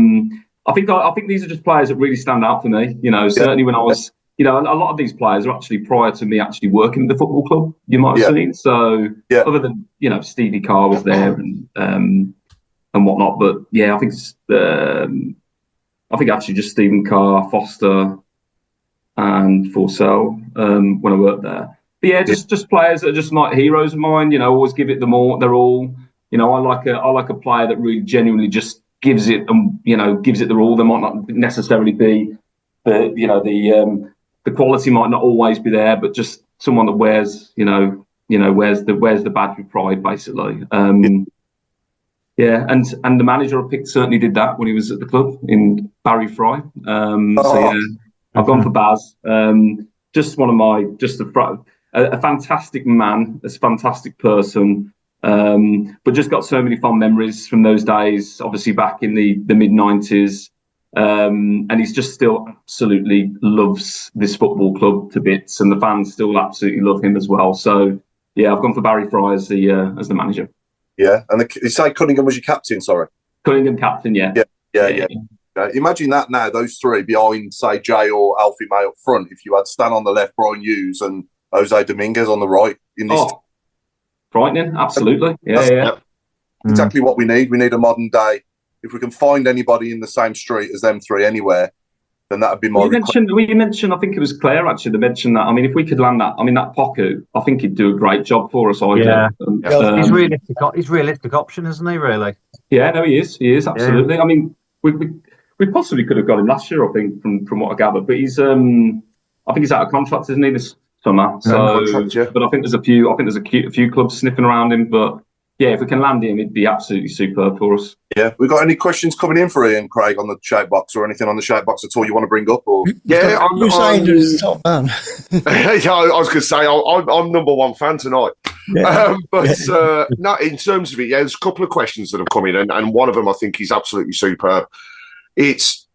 think these are just players that really stand out for me. Certainly when I was, a lot of these players are actually prior to me actually working at the football club. You might have seen. So other than Stevie Carr was there and whatnot, but yeah, I think actually just Stephen Carr, Foster, and Forsell when I worked there. But yeah, just players that are just like heroes of mine. Always give it their all. I like a player that really genuinely just gives it gives it their all. They might not necessarily be the quality might not always be there, but just someone that wears wears the badge with pride, basically. And the manager I picked certainly did that when he was at the club in Barry Fry. I've gone for Baz. Just a fantastic man, a fantastic person, but just got so many fond memories from those days, obviously back in the mid-90s. And he's just still absolutely loves this football club to bits, and the fans still absolutely love him as well. So, yeah, I've gone for Barry Fry as the manager. Yeah, and you say Cunningham was your captain, sorry? Cunningham captain, yeah. Yeah. Imagine that now, those three behind, say, Jay or Alfie May up front, if you had Stan on the left, Brian Hughes and Jose Dominguez on the right. Frightening, absolutely. Yeah. Exactly what we need. We need a modern day. If we can find anybody in the same street as them three anywhere, then that would be my request. You mentioned, I think it was Claire actually, that mentioned that. I mean, if we could land that, that Poku, I think he'd do a great job for us. He's realistic option, isn't he, really? Yeah, no, he is, absolutely. Yeah. I mean, we possibly could have got him last year, I think, from what I gathered. But he's, I think he's out of contract, isn't he, this summer? So, but I think there's a few clubs sniffing around him. But yeah, if we can land him, it'd be absolutely superb for us. Yeah, we got any questions coming in for Ian, Craig, on the shout box or anything on the shout box at all you want to bring up? Or I'm saying he's the top man. Yeah, I was going to say I'm number one fan tonight. Yeah. No, in terms of it, there's a couple of questions that have come in, and one of them I think is absolutely superb. It's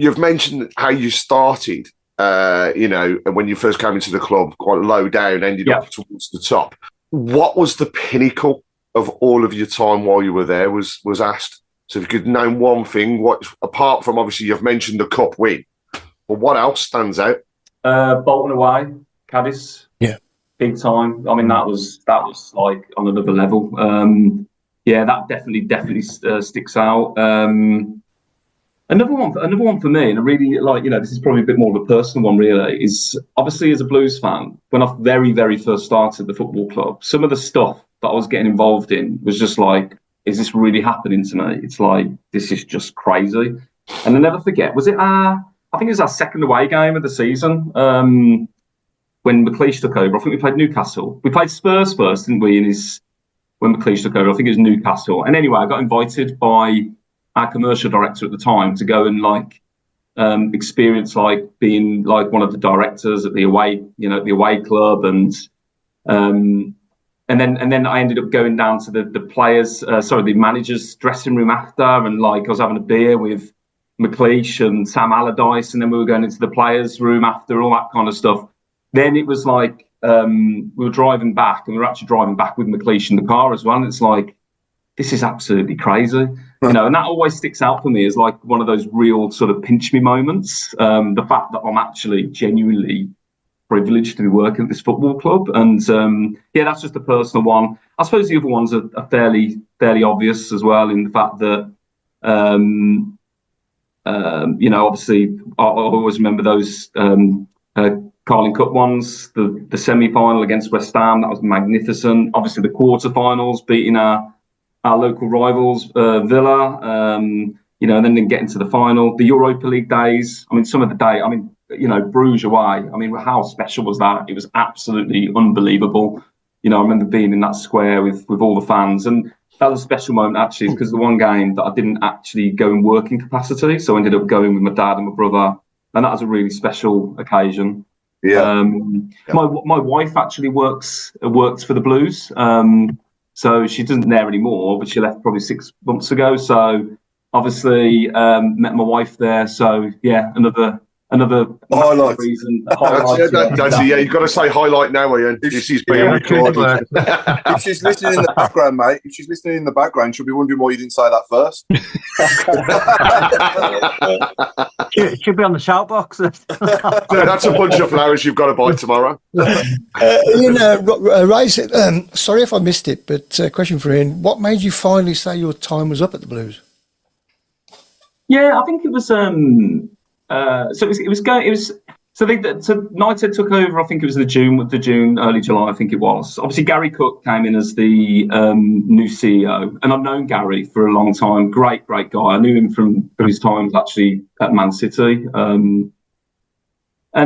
You've mentioned how you started, when you first came into the club, quite low down, ended up towards the top. What was the pinnacle of all of your time while you were there was asked. So if you could name one thing, what apart from obviously you've mentioned the cup win, but what else stands out? Bolton away, Cadiz. Yeah. Big time. I mean, that was like on another level. That definitely sticks out. Another one for me, and I really this is probably a bit more of a personal one, really, is obviously as a Blues fan, when I very, very first started the football club, some of the stuff that I was getting involved in was just like, is this really happening to me? It's like, this is just crazy. And I never forget, was it I think it was our second away game of the season, when McLeish took over. I think we played Newcastle. We played Spurs first, didn't we, when McLeish took over. I think it was Newcastle. And anyway, I got invited by our commercial director at the time to go and experience being one of the directors at the away club, and then I ended up going down to the manager's dressing room after, and I was having a beer with McLeish and Sam Allardyce, and then we were going into the players' room after, all that kind of stuff. Then it was we were driving back, and we were actually driving back with McLeish in the car as well, and it's like, this is absolutely crazy, and that always sticks out for me as one of those real sort of pinch me moments. The fact that I'm actually genuinely privileged to be working at this football club, and that's just a personal one. I suppose the other ones are fairly obvious as well, in the fact that obviously I always remember those Carling Cup ones, the semi-final against West Ham, that was magnificent. Obviously the quarter-finals, beating our local rivals, Villa, and then getting to the final. The Europa League days, I mean, some of the day, Bruges away, I mean, how special was that? It was absolutely unbelievable. I remember being in that square with all the fans, and that was a special moment, actually, because the one game that I didn't actually go in working capacity, so I ended up going with my dad and my brother, and that was a really special occasion. Yeah. My wife actually worked for the Blues, so she doesn't there anymore, but she left probably 6 months ago. So obviously met my wife there. So yeah, another highlight reason. You've got to say highlight now, Ian. This is being recorded. If she's listening in the background, mate, she'll be wondering why you didn't say that first. It should be on the shout box. That's a bunch of flowers you've got to buy tomorrow. Ray said, sorry if I missed it, but question for Ian. What made you finally say your time was up at the Blues? Yeah, I think it was. So United took over. I think it was June, early July. I think it was. Obviously, Gary Cook came in as the new CEO, and I've known Gary for a long time. Great guy. I knew him from his times actually at Man City. I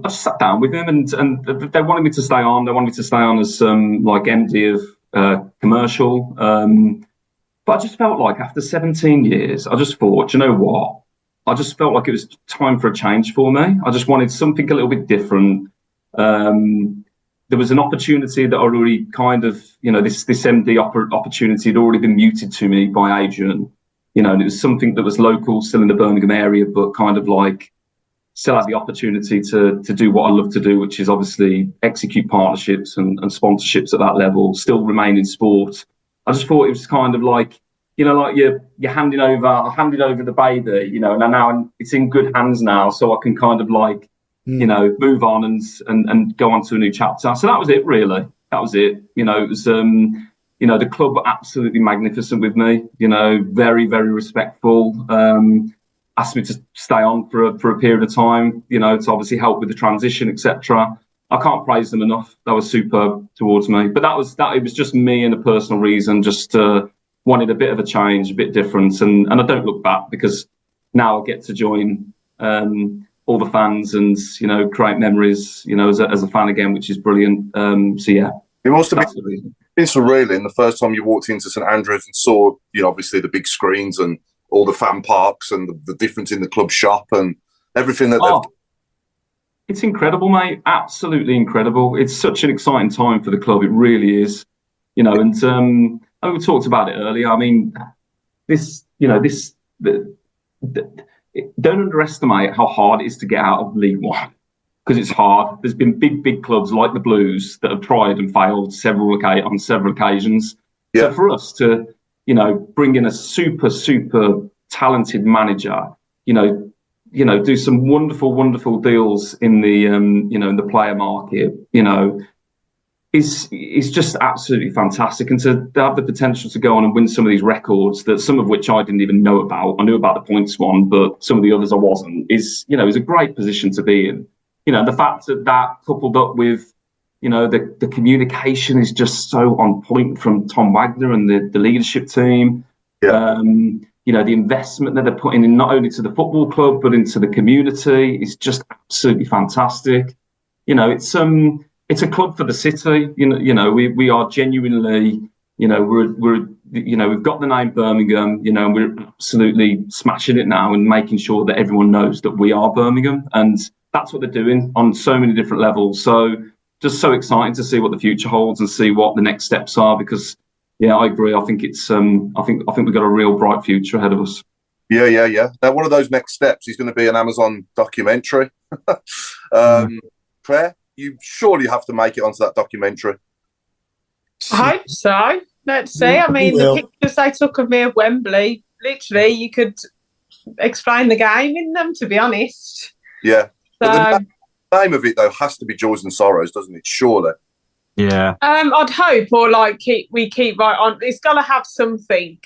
just sat down with him, and they wanted me to stay on. They wanted me to stay on as MD of commercial. But I just felt like after 17 years, I just thought, you know what? I just felt like it was time for a change for me. I just wanted something a little bit different. There was an opportunity that I already kind of, this MD opportunity had already been muted to me by Adrian. And it was something that was local, still in the Birmingham area, but kind of still had the opportunity to do what I love to do, which is obviously execute partnerships and sponsorships at that level, still remain in sport. I just thought it was kind of you're handing over the baby, and now it's in good hands now, so I can kind of move on and go on to a new chapter. So that was it, really. That was it. It was the club were absolutely magnificent with me. Very, very respectful. Asked me to stay on for a period of time. To obviously help with the transition, etc. I can't praise them enough. That was superb towards me. But it was just me and a personal reason, just wanted a bit of a change, a bit different. And I don't look back, because now I get to join all the fans and, create memories, as a fan again, which is brilliant. So, yeah. It must have been surreal in the first time you walked into St Andrews and saw, obviously the big screens and all the fan parks and the difference in the club shop and everything that they've. It's incredible, mate. Absolutely incredible. It's such an exciting time for the club. It really is. And we talked about it earlier. I mean, the don't underestimate how hard it is to get out of League One, because it's hard. There's been big clubs like the Blues that have tried and failed on several occasions. Yeah. So for us to, bring in a super talented manager, do some wonderful deals in the, in the player market, is just absolutely fantastic. And to have the potential to go on and win some of these records, that some of which I didn't even know about. I knew about the points one, but some of the others I wasn't, is a great position to be in. The fact that coupled up with, the communication is just so on point from Tom Wagner and the leadership team. Yeah. The investment that they're putting in not only to the football club, but into the community is just absolutely fantastic. It's a club for the city. We are genuinely, we've got the name Birmingham, and we're absolutely smashing it now and making sure that everyone knows that we are Birmingham. And that's what they're doing on so many different levels. So just so exciting to see what the future holds and see what the next steps are, because I agree. I think it's, I think we've got a real bright future ahead of us. Yeah. Now, one of those next steps is going to be an Amazon documentary. Claire, you surely have to make it onto that documentary. I hope so. Let's see. I mean, the pictures they took of me at Wembley, literally, you could explain the game in them, to be honest. Yeah. So, but the name of it, though, has to be Joys and Sorrows, doesn't it? Surely. Yeah. I'd hope, or we keep right on. It's got to have something.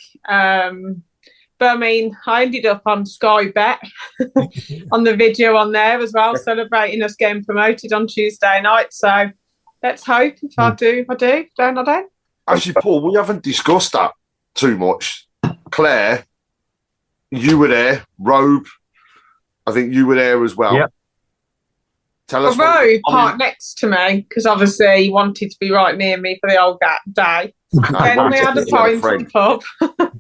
But I mean, I ended up on Sky Bet on the video on there as well, celebrating us getting promoted on Tuesday night. So let's hope. If I do, don't I? Actually, Paul, we haven't discussed that too much. Claire, you were there. Robe, I think you were there as well. Yep. Tell us. Robe parked next to me because obviously he wanted to be right near me for the old day. Then we had a pint from the pub.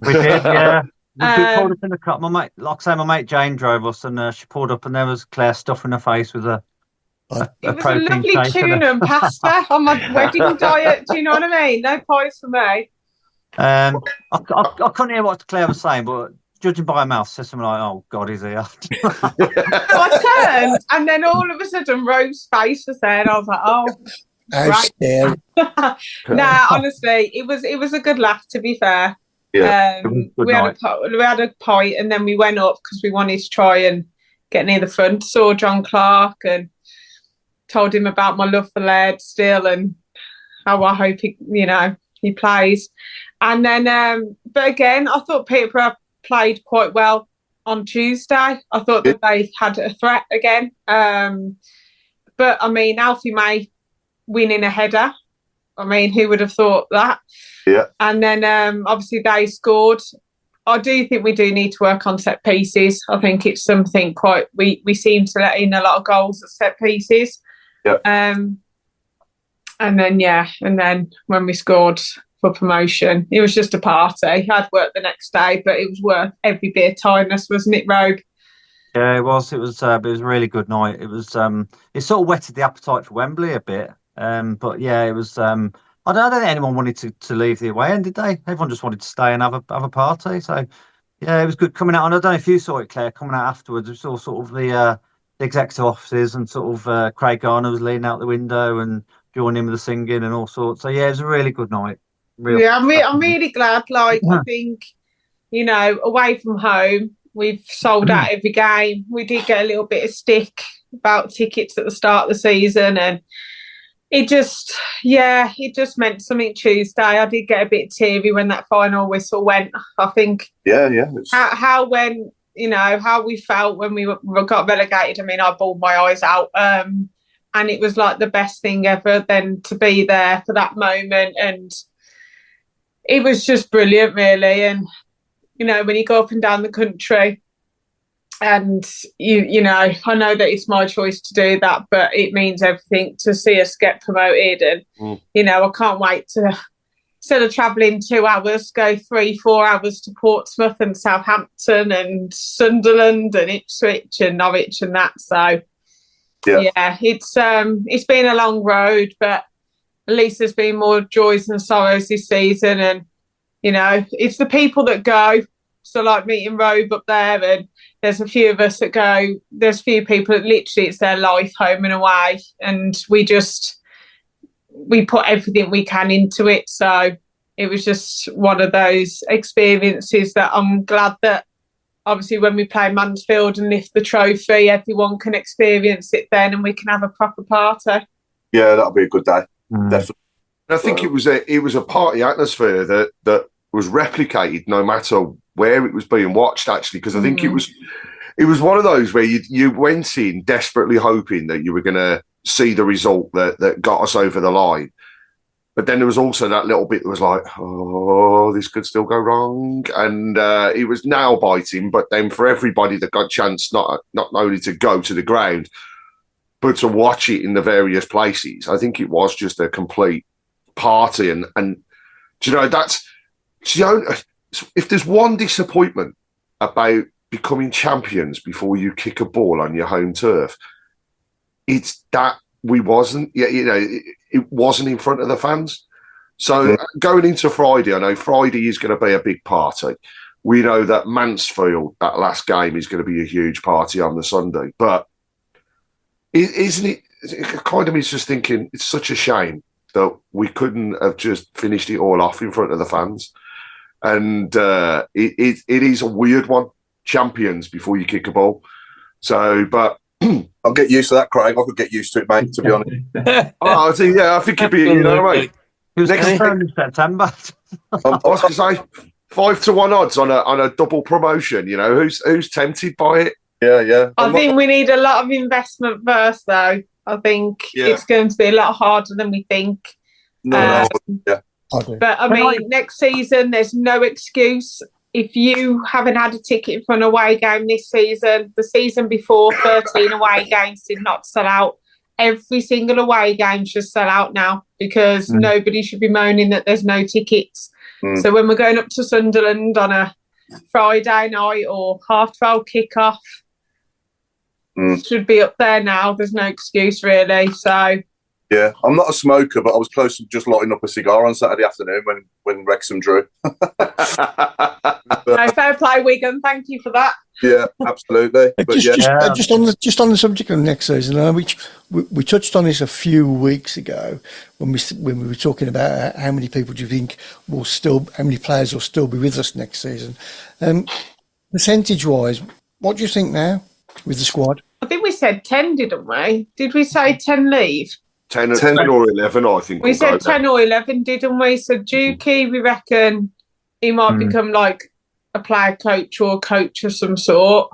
We did, yeah. We pulled up in the car. My mate Jane drove us, and she pulled up, and there was Claire stuffing her face with a it was a lovely tuna and pasta on my wedding diet. Do you know what I mean? No pies for me. I couldn't hear what Claire was saying, but judging by her mouth, said something like, "Oh God, he's here." So I turned, and then all of a sudden, Rose's face was there, and I was like, "Oh." Right. Nah, honestly, it was a good laugh. To be fair. Yeah. We had a pint, and then we went up because we wanted to try and get near the front. Saw John Clark and told him about my love for Laird still and how I hope he plays. And then, but again, I thought Peterborough played quite well on Tuesday. I thought that they had a threat again. But I mean, Alfie May winning a header. I mean, who would have thought that? Yeah. And then obviously they scored. I do think we do need to work on set pieces. I think it's something we seem to let in a lot of goals at set pieces. Yeah. And then when we scored for promotion, it was just a party. I'd work the next day, but it was worth every bit of tiredness, wasn't it, Rogue? Yeah, it was. It was a really good night. It was. It sort of whetted the appetite for Wembley a bit. But yeah, it was. I don't think anyone wanted to leave the away end, did they? Everyone just wanted to stay and have a party. So yeah, it was good coming out. And I don't know if you saw it, Claire, coming out afterwards. We saw sort of the executive offices and sort of Craig Garner was leaning out the window and joining in with the singing and all sorts. So yeah, it was a really good night. I'm really glad. I think away from home, we've sold out every game. We did get a little bit of stick about tickets at the start of the season, and it just meant something Tuesday. I did get a bit teary when that final whistle went. I think how we felt when we got relegated. I mean, I bawled my eyes out, and it was like the best thing ever. Then to be there for that moment, and it was just brilliant, really. And when you go up and down the country. And I know that it's my choice to do that, but it means everything to see us get promoted. And I can't wait to, instead of travelling 2 hours, go 3-4 hours to Portsmouth and Southampton and Sunderland and Ipswich and Norwich and that. So it's been a long road, but at least there's been more joys and sorrows this season. And it's the people that go. So like meeting Robe up there, and there's a few of us that go, there's a few people that literally it's their life home and away, and we put everything we can into it. So it was just one of those experiences that I'm glad that obviously when we play Mansfield and lift the trophy, everyone can experience it then, and we can have a proper party. Yeah, that'll be a good day. Definitely. And I think it was a party atmosphere that was replicated no matter where it was being watched, actually, because I think it was one of those where you went in desperately hoping that you were going to see the result that got us over the line. But then there was also that little bit that was like, oh, this could still go wrong. And it was nail biting. But then for everybody that got a chance not only to go to the ground, but to watch it in the various places, I think it was just a complete party. And do you know, if there's one disappointment about becoming champions before you kick a ball on your home turf, it's that we wasn't, it wasn't in front of the fans. So going into Friday, I know Friday is going to be a big party. We know that Mansfield, that last game, is going to be a huge party on the Sunday. But isn't it, kind of me just thinking, it's such a shame that we couldn't have just finished it all off in front of the fans. And it is a weird one, champions before you kick a ball. So, but I'll get used to that, Craig. I could get used to it, mate, to be honest. I think it'd be, mate. It was confirmed in September. I was going to say 5-1 odds on a double promotion. Who's tempted by it? Yeah. I think we need a lot of investment first, though. I think it's going to be a lot harder than we think. Yeah. But I mean, next season, there's no excuse. If you haven't had a ticket for an away game this season, the season before, 13 away games did not sell out. Every single away game should sell out now, because nobody should be moaning that there's no tickets. So when we're going up to Sunderland on a Friday night or 12:30 kickoff, should be up there now. There's no excuse, really. So yeah, I'm not a smoker, but I was close to just lighting up a cigar on Saturday afternoon when Wrexham drew. No, fair play, Wigan. Thank you for that. Yeah, absolutely. Just on the subject of next season, which we touched on this a few weeks ago when we were talking about how many people do you think how many players will still be with us next season? Percentage wise, what do you think now with the squad? I think we said 10, didn't we? Did we say 10 leave? 10 or 11, I think. We said 10 or 11, didn't we? So Dukey, we reckon he might become like a player coach or a coach of some sort.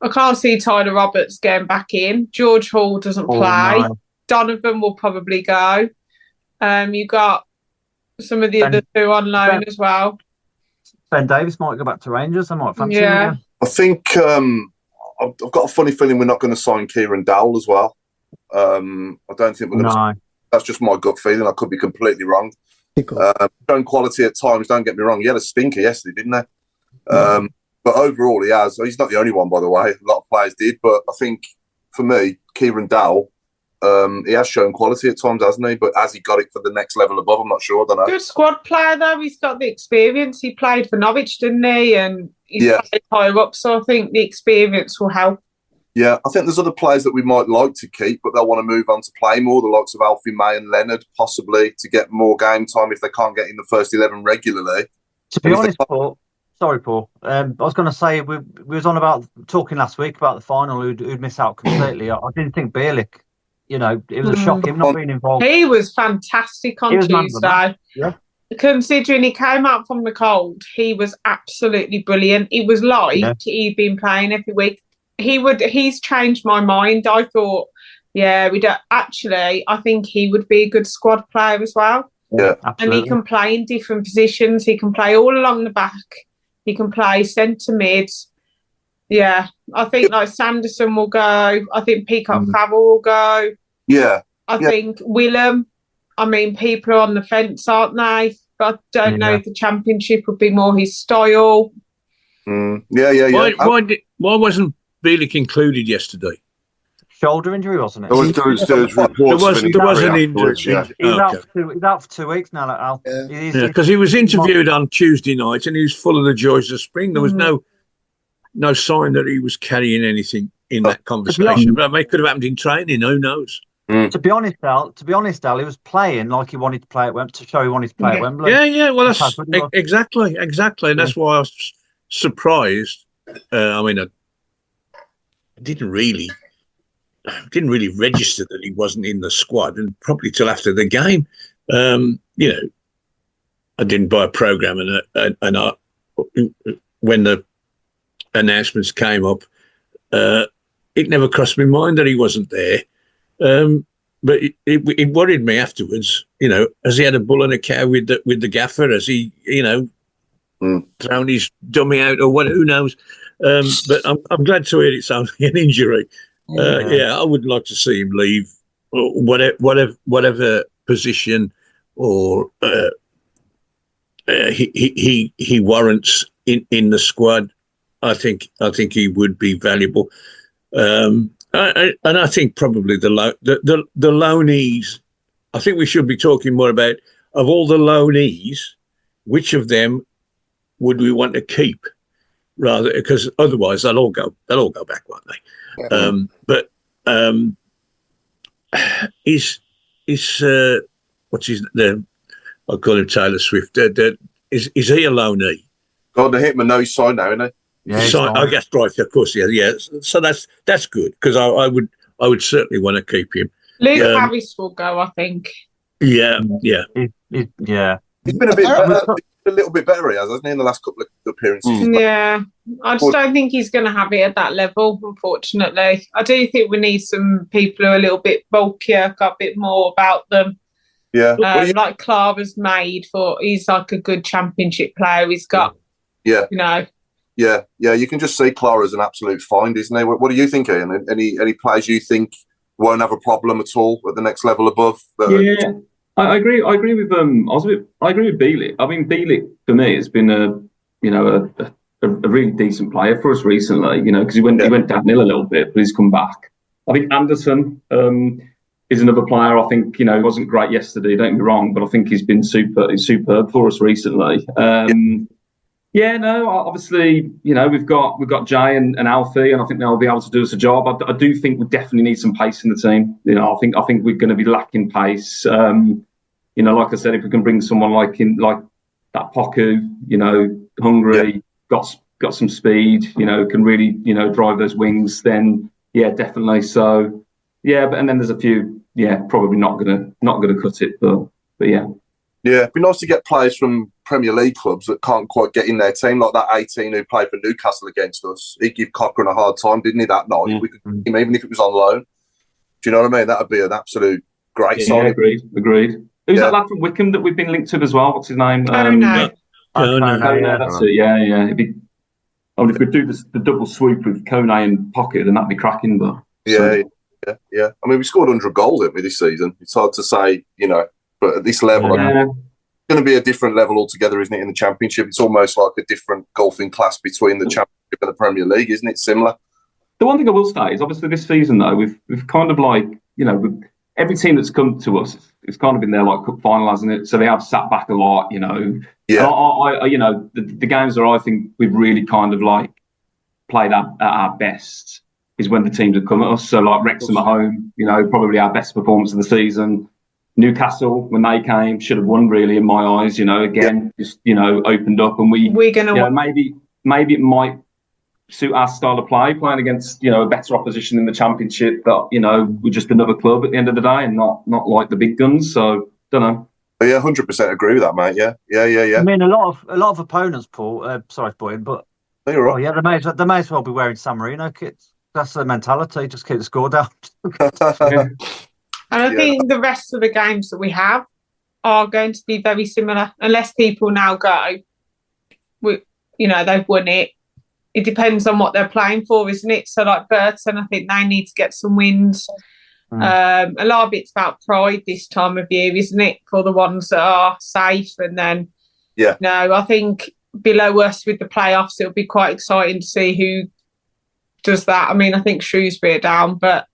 I can't see Tyler Roberts getting back in. George Hall doesn't play. No. Donovan will probably go. You got some of the other two on loan as well. Ben Davis might go back to Rangers. I might fancy him. I think I've got a funny feeling we're not going to sign Kieran Dowell as well. I don't think we're going to. That's just my gut feeling. I could be completely wrong. Showing quality at times, don't get me wrong. He had a stinker yesterday, didn't he? But overall, he has. He's not the only one, by the way. A lot of players did. But I think, for me, Kieran Dowell, he has shown quality at times, hasn't he? But has he got it for the next level above? I'm not sure. I don't know. Good squad player, though. He's got the experience. He played for Norwich, didn't he? And he's played higher up. So I think the experience will help. Yeah, I think there's other players that we might like to keep, but they'll want to move on to play more, the likes of Alfie May and Leonard, possibly, to get more game time if they can't get in the first 11 regularly. To be honest, Paul, sorry, Paul, I was going to say, we was on about talking last week about the final who'd miss out completely. I didn't think Bierlich, it was a shock him not being involved. He was fantastic on Tuesday. Yeah. Considering he came out from the cold, he was absolutely brilliant. It was like he'd been playing every week. He's changed my mind. I thought, I think he would be a good squad player as well. Yeah, absolutely. And he can play in different positions. He can play all along the back. He can play centre mid. Yeah, I think like Sanderson will go. I think Peacock Favell will go. Yeah. I think Willem. I mean, people are on the fence, aren't they? But I don't know if the Championship would be more his style. Yeah. Why wasn't Bielik included yesterday? shoulder injury, wasn't it? There was reports there was an injury. Yeah. He's out for 2 weeks now, Al. Yeah, because he was interviewed on Tuesday night and he was full of the joys of spring. There was no sign that he was carrying anything in that conversation. But it could have happened in training. Who knows? To be honest, Al, he was playing like he wanted to play at Wembley, to show he wanted to play at Wembley. Yeah. Well, that's exactly. And that's why I was surprised. I didn't really register that he wasn't in the squad, and probably till after the game. I didn't buy a programme, and when the announcements came up, it never crossed my mind that he wasn't there. But it worried me afterwards. Has he had a bull and a cow with the gaffer? Has he, thrown his dummy out or what? Who knows? But I'm glad to hear it's only an injury. I would like to see him leave, whatever position or he warrants in the squad. I think he would be valuable. And I think probably the loanees. I think we should be talking more about, of all the loanees, which of them would we want to keep, rather, because otherwise they'll all go back, won't they? But is what's his name? I call him Taylor Swift. Is he a loanee? God, the Hitman, no, he's signed now, isn't he? Yeah, I guess, right, of course, yeah. So that's good, because I would certainly want to keep him. Luke Harris will go, I think. Yeah. He's been a little bit better, hasn't he, in the last couple of appearances? Yeah, I just don't think he's going to have it at that level, unfortunately. I do think we need some people who are a little bit bulkier, got a bit more about them. Yeah. Like Clara's made for, he's like a good championship player. He's got, Yeah, you can just see Clara's an absolute find, isn't he? What do you think, Ian? Any players you think won't have a problem at all at the next level above? I agree. I agree with I agree with Bielik. I mean, Bielik for me has been a really decent player for us recently. Because he went downhill a little bit, but he's come back. I think Anderson is another player. I think he wasn't great yesterday. Don't get me wrong, but I think he's been superb for us recently. Obviously, we've got Jay and Alfie, and I think they'll be able to do us a job. I do think we definitely need some pace in the team. I think we're going to be lacking pace. Like I said, if we can bring someone like that Poku, hungry, got some speed, can really, drive those wings, then definitely. So but and then there's a few, probably not gonna cut it, but yeah. Yeah, it'd be nice to get players from Premier League clubs that can't quite get in their team, like that 18 who played for Newcastle against us. He gave Cochrane a hard time, didn't he, that night? We could keep him, even if it was on loan. Do you know what I mean? That would be an absolute great sign. Agreed. Who's that lad from Wickham that we've been linked to as well? What's his name? No. That's it. Yeah. If we could do the double sweep with Kone and Pocket, then that'd be cracking. But yeah. I mean, we scored 100 goals, didn't we, this season? It's hard to say, but at this level, it's going to be a different level altogether, isn't it, in the Championship? It's almost like a different golfing class between the Championship and the Premier League, isn't it? Similar. The one thing I will say is, obviously, this season, though, we've kind of like, every team that's come to us, it's kind of been their like cup final, hasn't it? So they have sat back a lot, Yeah. The games that I think we've really kind of like played at our best is when the teams have come at us. So like Wrexham at home, probably our best performance of the season. Newcastle, when they came, should have won really in my eyes. Just opened up, and we're gonna maybe it might suit our style of play, playing against a better opposition in the Championship. But we're just another club at the end of the day, and not like the big guns. So don't know. Yeah, 100% agree with that, mate. Yeah. I mean, a lot of opponents, Paul. Sorry, Boyd, but you're right. They may as well be wearing San Marino kits. That's the mentality. Just keep the score down. And I think the rest of the games that we have are going to be very similar, unless people now go, they've won it. It depends on what they're playing for, isn't it? So like Burton, I think they need to get some wins. A lot of it's about pride this time of year, isn't it? For the ones that are safe. And then, I think below us with the playoffs, it'll be quite exciting to see who does that. I mean, I think Shrewsbury are down, but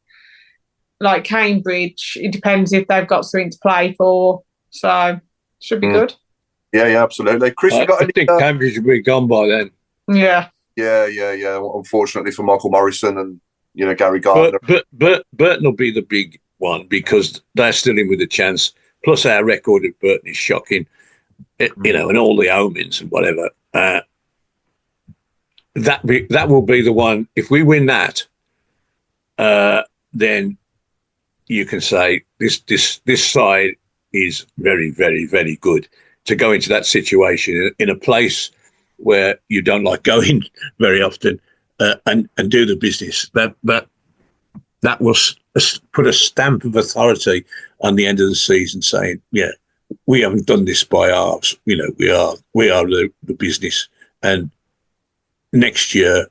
like Cambridge, it depends if they've got something to play for. So should be good. Yeah, absolutely. Chris, you got I think Cambridge will be gone by then. Yeah. Yeah. Unfortunately for Michael Morrison and Gary Gardner. But Burton will be the big one because they're still in with a chance. Plus, our record at Burton is shocking, and all the omens and whatever. That will be the one. If we win that, then you can say this side is very, very, very good to go into that situation in a place where you don't like going very often and do the business. That will put a stamp of authority on the end of the season, saying, "Yeah, we haven't done this by halves. We are the business." And next year,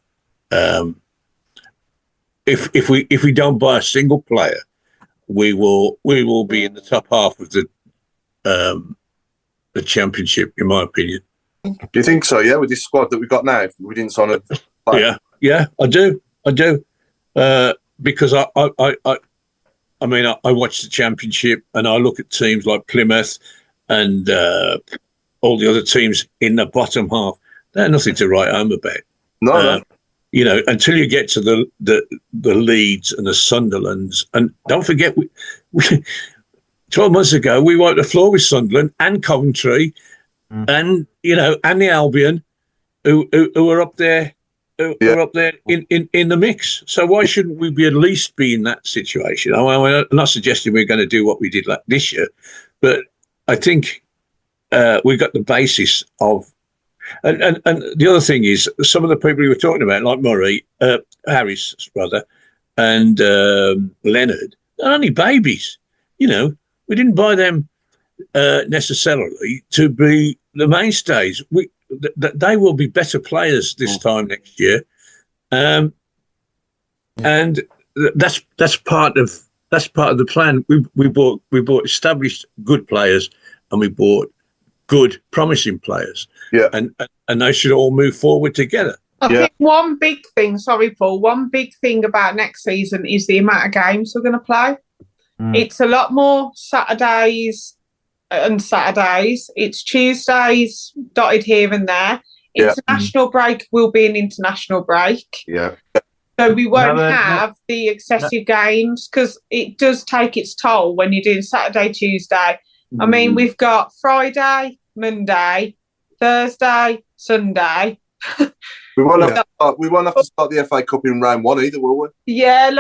if we don't buy a single player, we will be in the top half of the championship, in my opinion. Do you think so? Yeah, with this squad that we've got now, if we didn't sign a player. Yeah, I do. Because I watch the championship and I look at teams like Plymouth and all the other teams in the bottom half. They're nothing to write home about. No. Until you get to the Leeds and the Sunderlands, and don't forget, we 12 months ago we wiped the floor with Sunderland and Coventry, and the Albion, who are up there, are up there in the mix. So why shouldn't we at least be in that situation? I'm not suggesting we're going to do what we did this year, but I think we've got the basis of. And the other thing is, some of the people you were talking about, like Harris, rather, and Leonard, they're only babies. We didn't buy them necessarily to be the mainstays. They will be better players this time next year, and that's part of the plan. We bought established good players, and we bought good, promising players. Yeah, and they should all move forward together. I think one big thing, sorry, Paul, one big thing about next season is the amount of games we're going to play. It's a lot more Saturdays and Saturdays. It's Tuesdays dotted here and there. International break will be an international break. Yeah. So we won't have the excessive games because it does take its toll when you're doing Saturday, Tuesday. I mean, we've got Friday, Monday, Thursday, Sunday. We won't have to start the FA Cup in round one either, will we? Yeah, and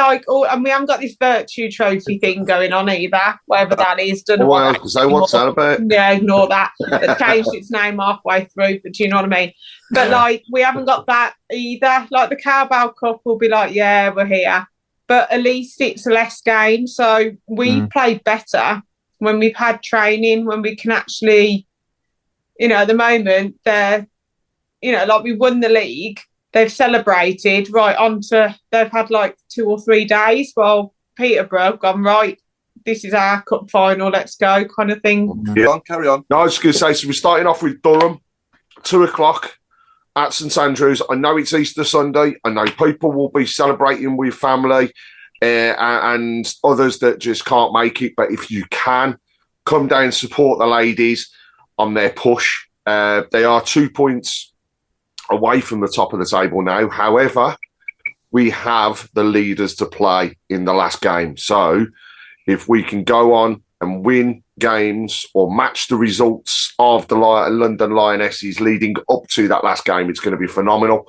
we haven't got this virtue trophy thing going on either, whatever that is. Don't know what's that about? Yeah, ignore that. It changed its name halfway through, but do you know what I mean? But we haven't got that either. Like the Cowbell Cup will be like, yeah, we're here. But at least it's less games. So we played better when we've had training, when we can actually, at the moment, we won the league, they've celebrated, they've had 2 or 3 days. Well, Peterborough have gone, right, this is our cup final, let's go, kind of thing. Yeah, carry on. No, I was just going to say, so we're starting off with Durham, 2:00 at St Andrews. I know it's Easter Sunday. I know people will be celebrating with family and others that just can't make it. But if you can, come down and support the ladies on their push. They are 2 points away from the top of the table now. However, we have the leaders to play in the last game. So if we can go on and win games or match the results of the London Lionesses leading up to that last game, it's going to be phenomenal.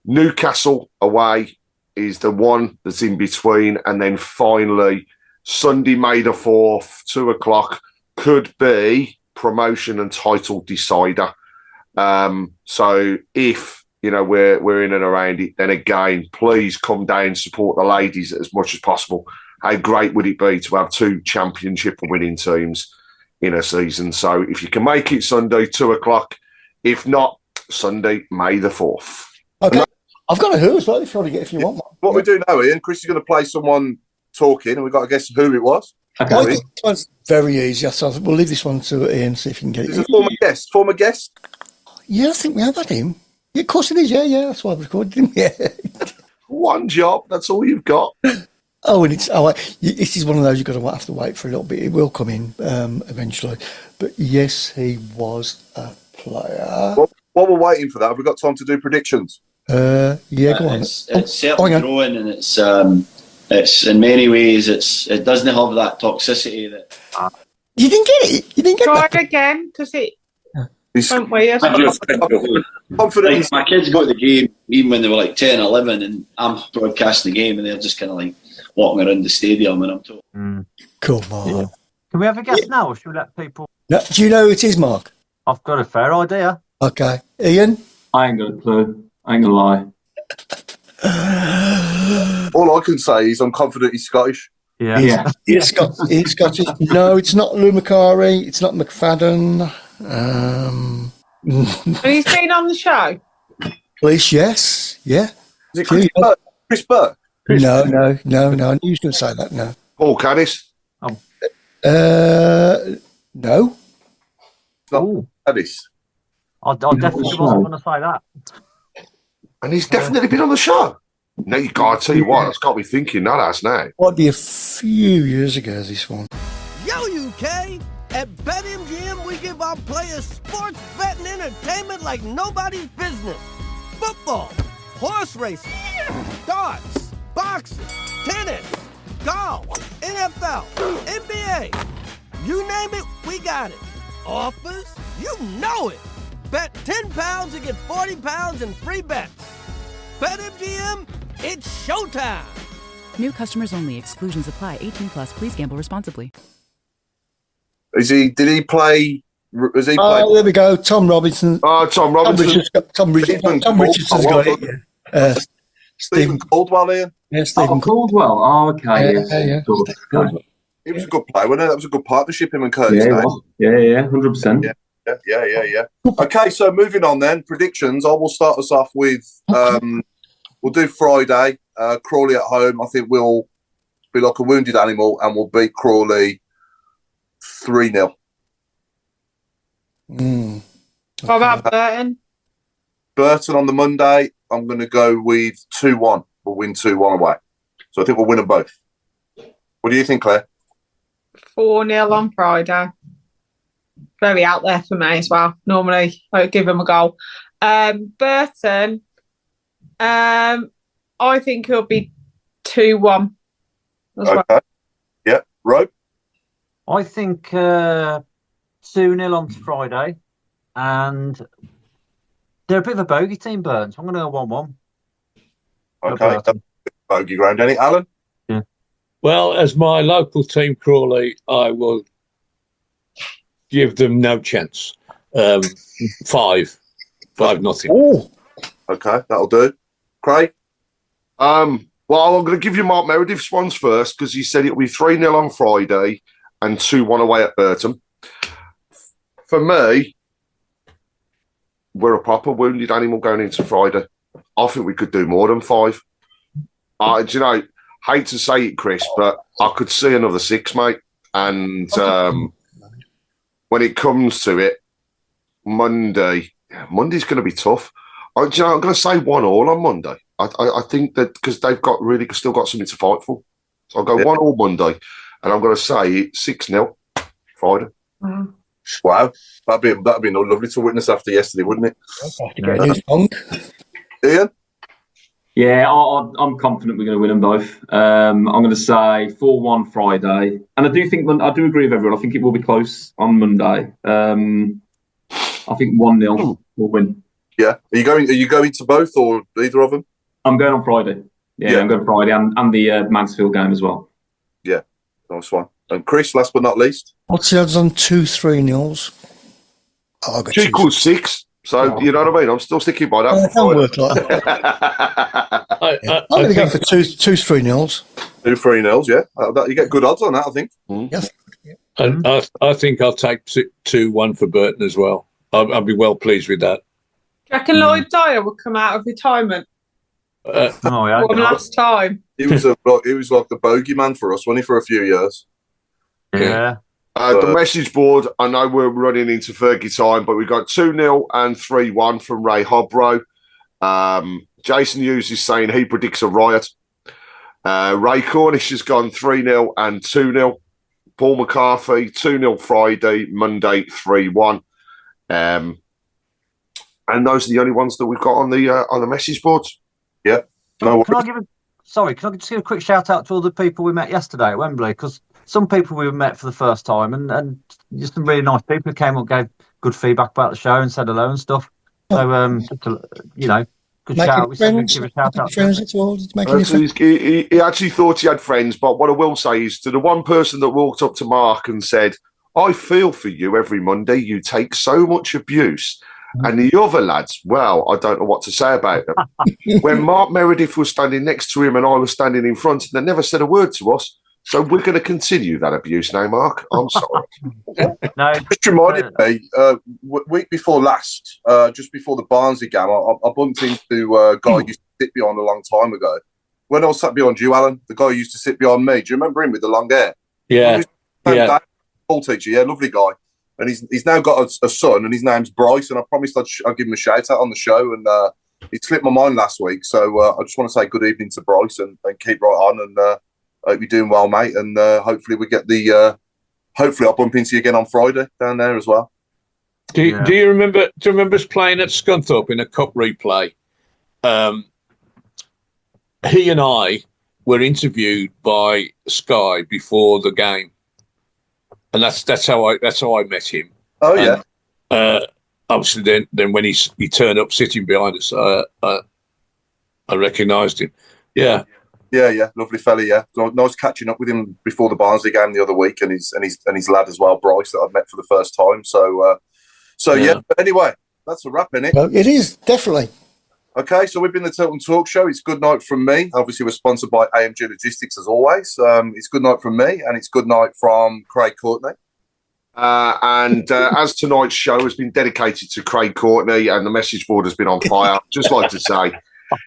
Newcastle away is the one that's in between. And then finally, Sunday, May the 4th, 2:00, could be promotion and title decider. So if we're in and around it, then again, please come down, support the ladies as much as possible. How great would it be to have 2 championship winning teams in a season? So if you can make it Sunday, 2:00, if not, Sunday, May the 4th. Okay. I've got a Who as well if you want one. What we do now, Ian, Chris is going to play someone talking and we've got to guess who it was. Okay. I think this one's very easy, so we'll leave this one to Ian, see if he can get it. Is it a former guest? Yeah, I think we have had him. Yeah, of course it is, yeah, that's why I've recorded him, yeah. One job, that's all you've got. and this is one of those you've got to have to wait for a little bit. It will come in eventually. But yes, he was a player. Well, while we're waiting for that, have we got time to do predictions? Yeah, go on. It's certainly growing, and it's in many ways it doesn't have that toxicity that. You didn't get it. You didn't get Try that. again, because it He's went weird. confident. My kids go to the game even when they were like 10, 11, and I'm broadcasting the game, and they're just kind of like walking around the stadium, and I'm told. Come on. Yeah. Can we have a guess now, or should we let people? No, do you know who it is, Mark? I've got a fair idea. Okay, Ian. I ain't got a clue. I ain't gonna lie. All I can say is I'm confident he's Scottish. Yeah. He's Scottish. No, it's not Lou Macari. It's not McFadden. And he's been on the show. Police, yes. Yeah. Is it Chris Burke? Chris Burke? No. I knew he was going to say that. No. Paul Caddis. No. Caddis. I definitely wasn't going to say that. And he's definitely been on the show. No, you can't tell you what. That's got me thinking. That has now. Might be a few years ago, this one. Yo, UK! At BetMGM, we give our players sports betting entertainment like nobody's business. Football, horse racing, darts, boxing, tennis, golf, NFL, NBA. You name it, we got it. Offers? You know it. Bet £10 and get £40 in free bets. BetMGM, it's showtime. New customers only. Exclusions apply. 18 plus. Please gamble responsibly. Did he play? Has he played? Oh, there we go. Tom Robinson. Oh, Tom Robinson. Tom Richardson's got it. Stephen Caldwell, Ian. Yeah, Stephen Caldwell. Oh, okay. Yeah. He was a good player, wasn't it? That was a good partnership, him and Curtis. Yeah, 100%. Yeah. Okay, so moving on then. Predictions. I will start us off with, we'll do Friday. Crawley at home. I think we'll be like a wounded animal and we'll beat Crawley 3-0. What about Burton? Burton on the Monday, I'm going to go with 2-1. We'll win 2-1 away. So I think we'll win them both. What do you think, Claire? 4-0 on Friday. Very out there for me as well. Normally, I would give him a goal. Burton, I think it'll be 2-1 as well. Yeah, Rope? I think 2-0 on Friday, and they're a bit of a bogey team, Burns. I'm going to go 1-1. Okay, bogey ground. Any Alan? Yeah. Well, as my local team, Crawley, I will give them no chance. 5-0. Oh, okay, that'll do. Craig? Well, I'm going to give you Mark Meredith's ones first because he said it'll be 3-0 on Friday and 2-1 away at Burton. For me, we're a proper wounded animal going into Friday. I think we could do more than 5. Do you know, hate to say it, Chris, but I could see another 6, mate. And when it comes to it, Monday's going to be tough. I'm going to say 1-1 on Monday. I think that because they've still got something to fight for. So I'll go 1-1 Monday, and I'm going to say 6-0 Friday. Wow, that'd be lovely to witness after yesterday, wouldn't it? Ian? Yeah, I'm confident we're going to win them both. I'm going to say 4-1 Friday, and I do agree with everyone. I think it will be close on Monday. I think 1-0 will win. Yeah, are you going to both or either of them? I'm going on Friday. Yeah. I'm going Friday and the Mansfield game as well. Yeah, nice one. And Chris, last but not least, what's the odds on 2-3-0ls? 2-6. So you know what I mean. I'm still sticking by that. It don't work like that. I'm going to go for 2-3-0s. 2-3-0s, yeah. You get good odds on that, I think. Yes. And I think I'll take 2-1 for Burton as well. I'll be well pleased with that. Do you reckon Lloyd Dyer will come out of retirement? One last time. He was like the bogeyman for us, wasn't he, for a few years? Yeah. The message board, I know we're running into Fergie time, but we've got 2-0 and 3-1 from Ray Hobro. Jason Hughes is saying he predicts a riot. Ray Cornish has gone 3-0 and 2-0. Paul McCarthy, 2-0 Friday, Monday, 3-1. And those are the only ones that we've got on the message boards. Yeah. No can I just give a quick shout out to all the people we met yesterday at Wembley? Because some people we met for the first time and just some really nice people who came up, gave good feedback about the show and said hello and stuff. So, good shout. We said we'd give a shout out. He actually thought he had friends, but what I will say is to the one person that walked up to Mark and said, I feel for you every Monday. You take so much abuse. And the other lads, well, I don't know what to say about them. When Mark Meredith was standing next to him and I was standing in front, and they never said a word to us. So we're going to continue that abuse now, Mark. I'm sorry. Just reminded me, week before last, just before the Barnsley game, I bumped into a guy who used to sit behind a long time ago. When I was sat behind you, Alan, the guy who used to sit behind me, do you remember him with the long hair? Yeah. Ball teacher, yeah, lovely guy. And he's now got a son, and his name's Bryce, and I promised I'd give him a shout-out on the show, and it slipped my mind last week, so I just want to say good evening to Bryce and keep right on, and hope you're doing well, mate, and hopefully we get hopefully I'll bump into you again on Friday down there as well. Do you remember us playing at Scunthorpe in a cup replay? He and I were interviewed by Sky before the game. And that's how I met him. Oh yeah. Obviously, then when he turned up sitting behind us, I recognised him. Yeah. Yeah, lovely fella. Yeah, nice catching up with him before the Barnsley game the other week, and his lad as well, Bryce, that I've met for the first time. So yeah. But anyway, that's a wrap, innit? Well, it is definitely. Okay, so we've been the Tilton Talk Show. It's good night from me. Obviously, we're sponsored by AMG Logistics as always. It's good night from me, and it's good night from Craig Courtney. As tonight's show has been dedicated to Craig Courtney, and the message board has been on fire, just like to say,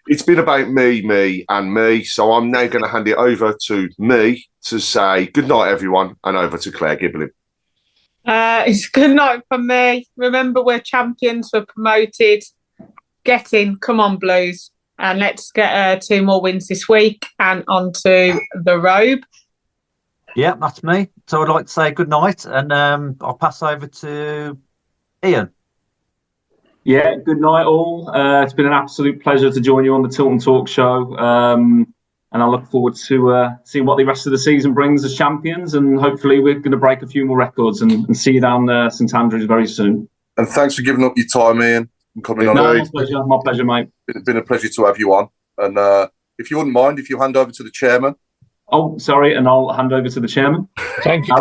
it's been about me, and me. So I'm now going to hand it over to me to say good night, everyone, and over to Claire Giblin. It's good night from me. Remember, we're champions. We're promoted. Get in, come on Blues, and let's get 2 more wins this week and onto the robe. Yeah, that's me. So I'd like to say good night, and I'll pass over to Ian. Yeah, good night all. It's been an absolute pleasure to join you on the Tilton Talk Show, and I look forward to seeing what the rest of the season brings as champions, and hopefully we're going to break a few more records and see you down St Andrews very soon. And thanks for giving up your time, Ian. Coming on. My pleasure, mate. It's been a pleasure to have you on. And if you wouldn't mind, if you hand over to the chairman. Oh, sorry, and I'll hand over to the chairman. Thank you.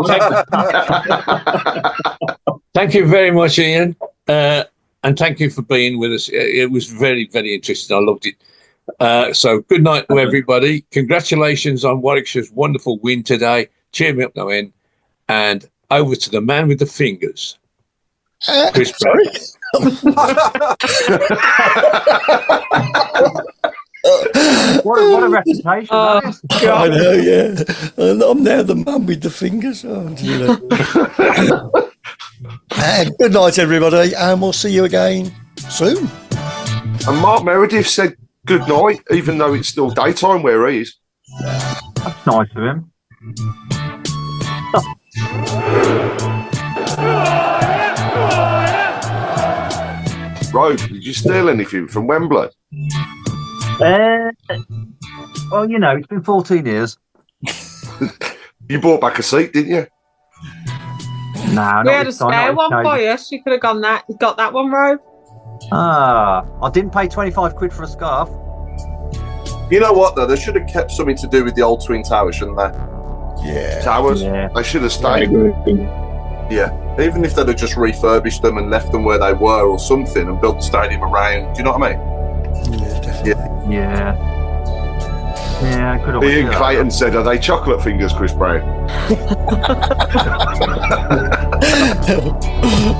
Thank you very much, Ian. And thank you for being with us. It was very, very interesting. I loved it. So good night to everybody. Congratulations on Warwickshire's wonderful win today. Cheer me up now, Ian. And over to the man with the fingers. Chris Browne. What a reputation that is. I know, yeah. And I'm now the man with the fingers. Good night, everybody, and we'll see you again soon. And Mark Meredith said good night, even though it's still daytime where he is. That's nice of him. Rogue, did you steal anything from Wembley? Well, it's been 14 years. You bought back a seat, didn't you? No, we had a spare one for you. You could have got that one, Rogue. I didn't pay 25 quid for a scarf. You know what, though? They should have kept something to do with the old Twin Towers, shouldn't they? Yeah. Towers? Yeah. They should have stayed. Yeah. Even if they'd have just refurbished them and left them where they were or something and built the stadium around. Do you know what I mean? Yeah, definitely. Yeah, good. Ian Clayton said, are they chocolate fingers, Chris Browne?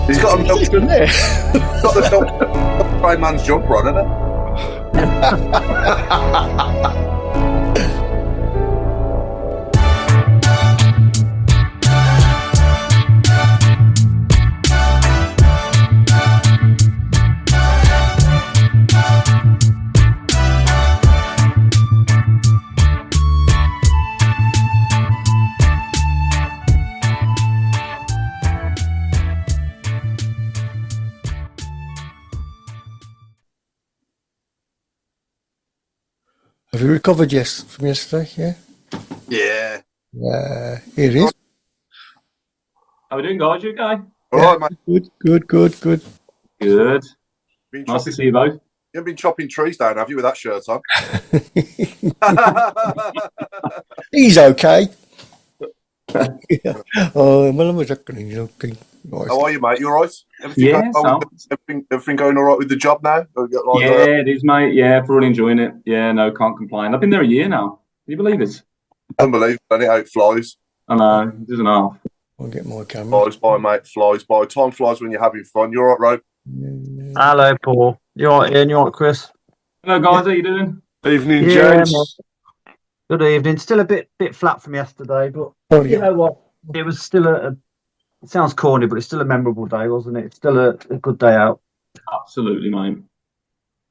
He's got a milk in there. He's got the Browne man's jumper on, hasn't it? Have you recovered from yesterday? Yeah. Here it is. How are we doing, guys? You okay? All right, mate. Good. Good. Nice to see you both. You haven't been chopping trees down, have you, with that shirt on? He's okay. Well, I'm looking. How are you, mate? You all right? Everything going all right with the job now? It is, mate. Yeah, thoroughly enjoying it. Yeah, no, can't complain. I've been there a year now. Can you believe it? Unbelievable. How it flies. I know. It doesn't half. I'll get my camera. Flies by, mate. Flies by. Time flies when you're having fun. You all right, Ro? Hello, Paul. You all right, Ian? You all right, Chris? Hello, guys. How you doing? Evening, gents. Good evening. Still a bit flat from yesterday, but you know what? It was still it sounds corny, but it's still a memorable day, wasn't it? It's still a good day out. Absolutely, mate.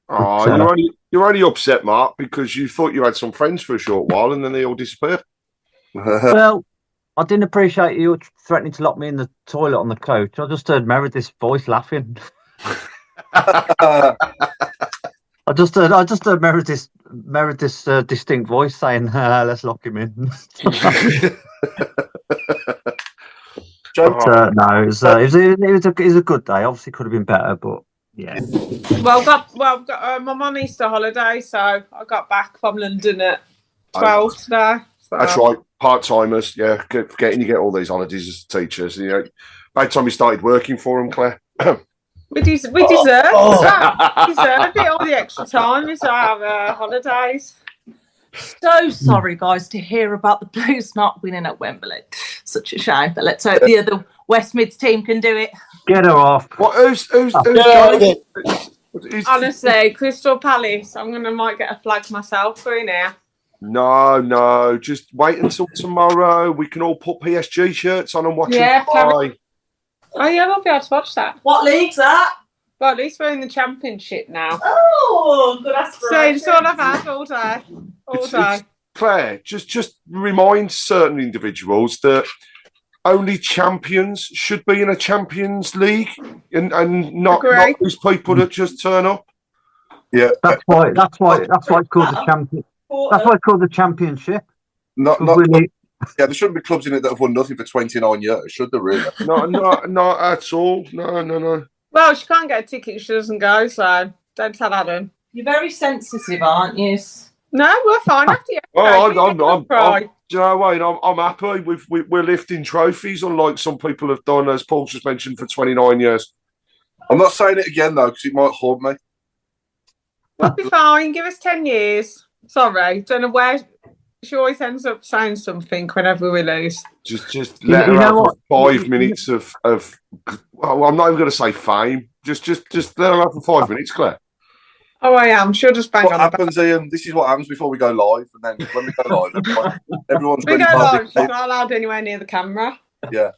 Oh, you're only upset, Mark, because you thought you had some friends for a short while and then they all disappeared. Well, I didn't appreciate you threatening to lock me in the toilet on the coach. I just heard Meredith's voice laughing. I just heard Meredith's distinct voice saying, "Let's lock him in." No, it was a good day. Obviously, could have been better, but yeah. Well, I'm on Easter holiday, so I got back from London at 12 today. So. That's right, part-timers. Yeah, forgetting you get all these holidays as teachers. You know, by the time you started working for them, Claire. We deserve it. All the extra time is our holidays. So sorry, guys, to hear about the Blues not winning at Wembley. Such a shame, but let's hope the other West Mids team can do it. Get her off. Who's Honestly, Crystal Palace. Might get a flag myself for in here. No, just wait until tomorrow. We can all put PSG shirts on and watch it play. Oh yeah, we'll be able to watch that. What league's that? Well, at least we're in the Championship now. Oh, good aspiration. So it's all I've had all day. It's, Claire, just remind certain individuals that only champions should be in a Champions League and not these people that just turn up. Yeah, that's why it's called the champion. That's why it's called the Championship. Yeah, there shouldn't be clubs in it that have won nothing for 29 years, should there really? Not at all. No. Well, she can't get a ticket, she doesn't go, so don't tell Adam. You're very sensitive, aren't you? No, we're fine after you. I'm happy. We're lifting trophies, unlike some people have done, as Paul just mentioned, for 29 years. I'm not saying it again, though, because it might haunt me. We'll be fine. Give us 10 years. Sorry, don't know where... She always ends up saying something whenever we lose. Just let her have 5 minutes of well, I'm not even going to say fame. Just let her have 5 minutes, Claire. Oh, I am. She'll just bang on. What happens, Ian? This is what happens before we go live, and then when we go live, everyone's ready. We go live. She's not allowed anywhere near the camera. Yeah.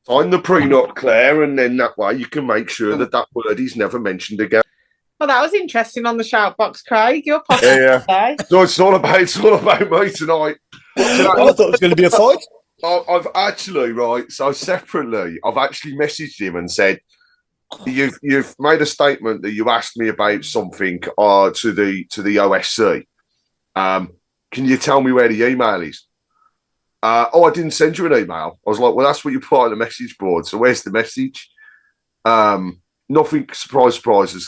Sign the prenup, Claire, and then that way you can make sure that word is never mentioned again. Well, that was interesting on the shout box, Craig. You're possible today. So it's all about me tonight. I thought it was going to be a fight. I've actually separately, I've actually messaged him and said, you've made a statement that you asked me about something to the OSC. Can you tell me where the email is? I didn't send you an email. I was like, well, that's what you put on the message board. So where's the message? Nothing, surprise,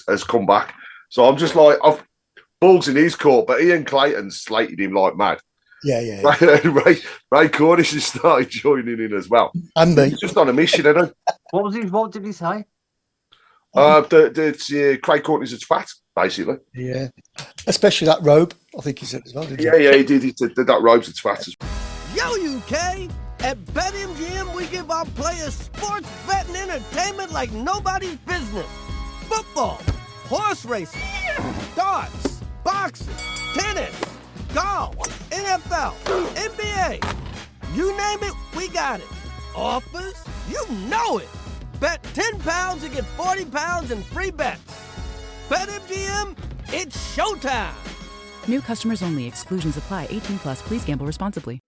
has come back. So I'm just like, ball's in his court, but Ian Clayton slated him like mad. Yeah. Ray Cornish has started joining in as well. And me. He's just on a mission, isn't he? What did he say? Craig Courtney's a twat, basically. Yeah. Especially that robe, I think he said as well, didn't he? Yeah, he did. He said that robe's a twat as Yo, well. UK! At BetMGM, we give our players sports betting entertainment like nobody's business. Football, horse racing, darts, boxing, tennis, golf, NFL, NBA. You name it, we got it. Offers? You know it. Bet £10 and get £40 in free bets. BetMGM, it's showtime. New customers only. Exclusions apply. 18+. Please gamble responsibly.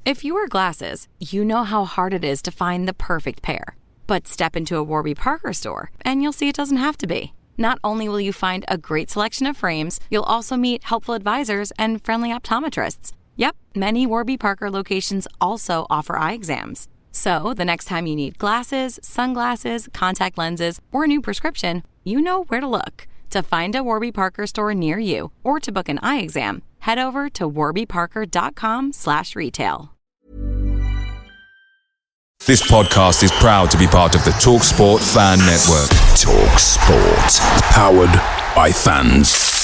If you wear glasses, you know how hard it is to find the perfect pair. But step into a Warby Parker store, and you'll see it doesn't have to be. Not only will you find a great selection of frames, you'll also meet helpful advisors and friendly optometrists. Yep, many Warby Parker locations also offer eye exams. So the next time you need glasses, sunglasses, contact lenses, or a new prescription, you know where to look. To find a Warby Parker store near you or to book an eye exam, head over to warbyparker.com/retail. This podcast is proud to be part of the TalkSport Fan Network. TalkSport. Powered by fans.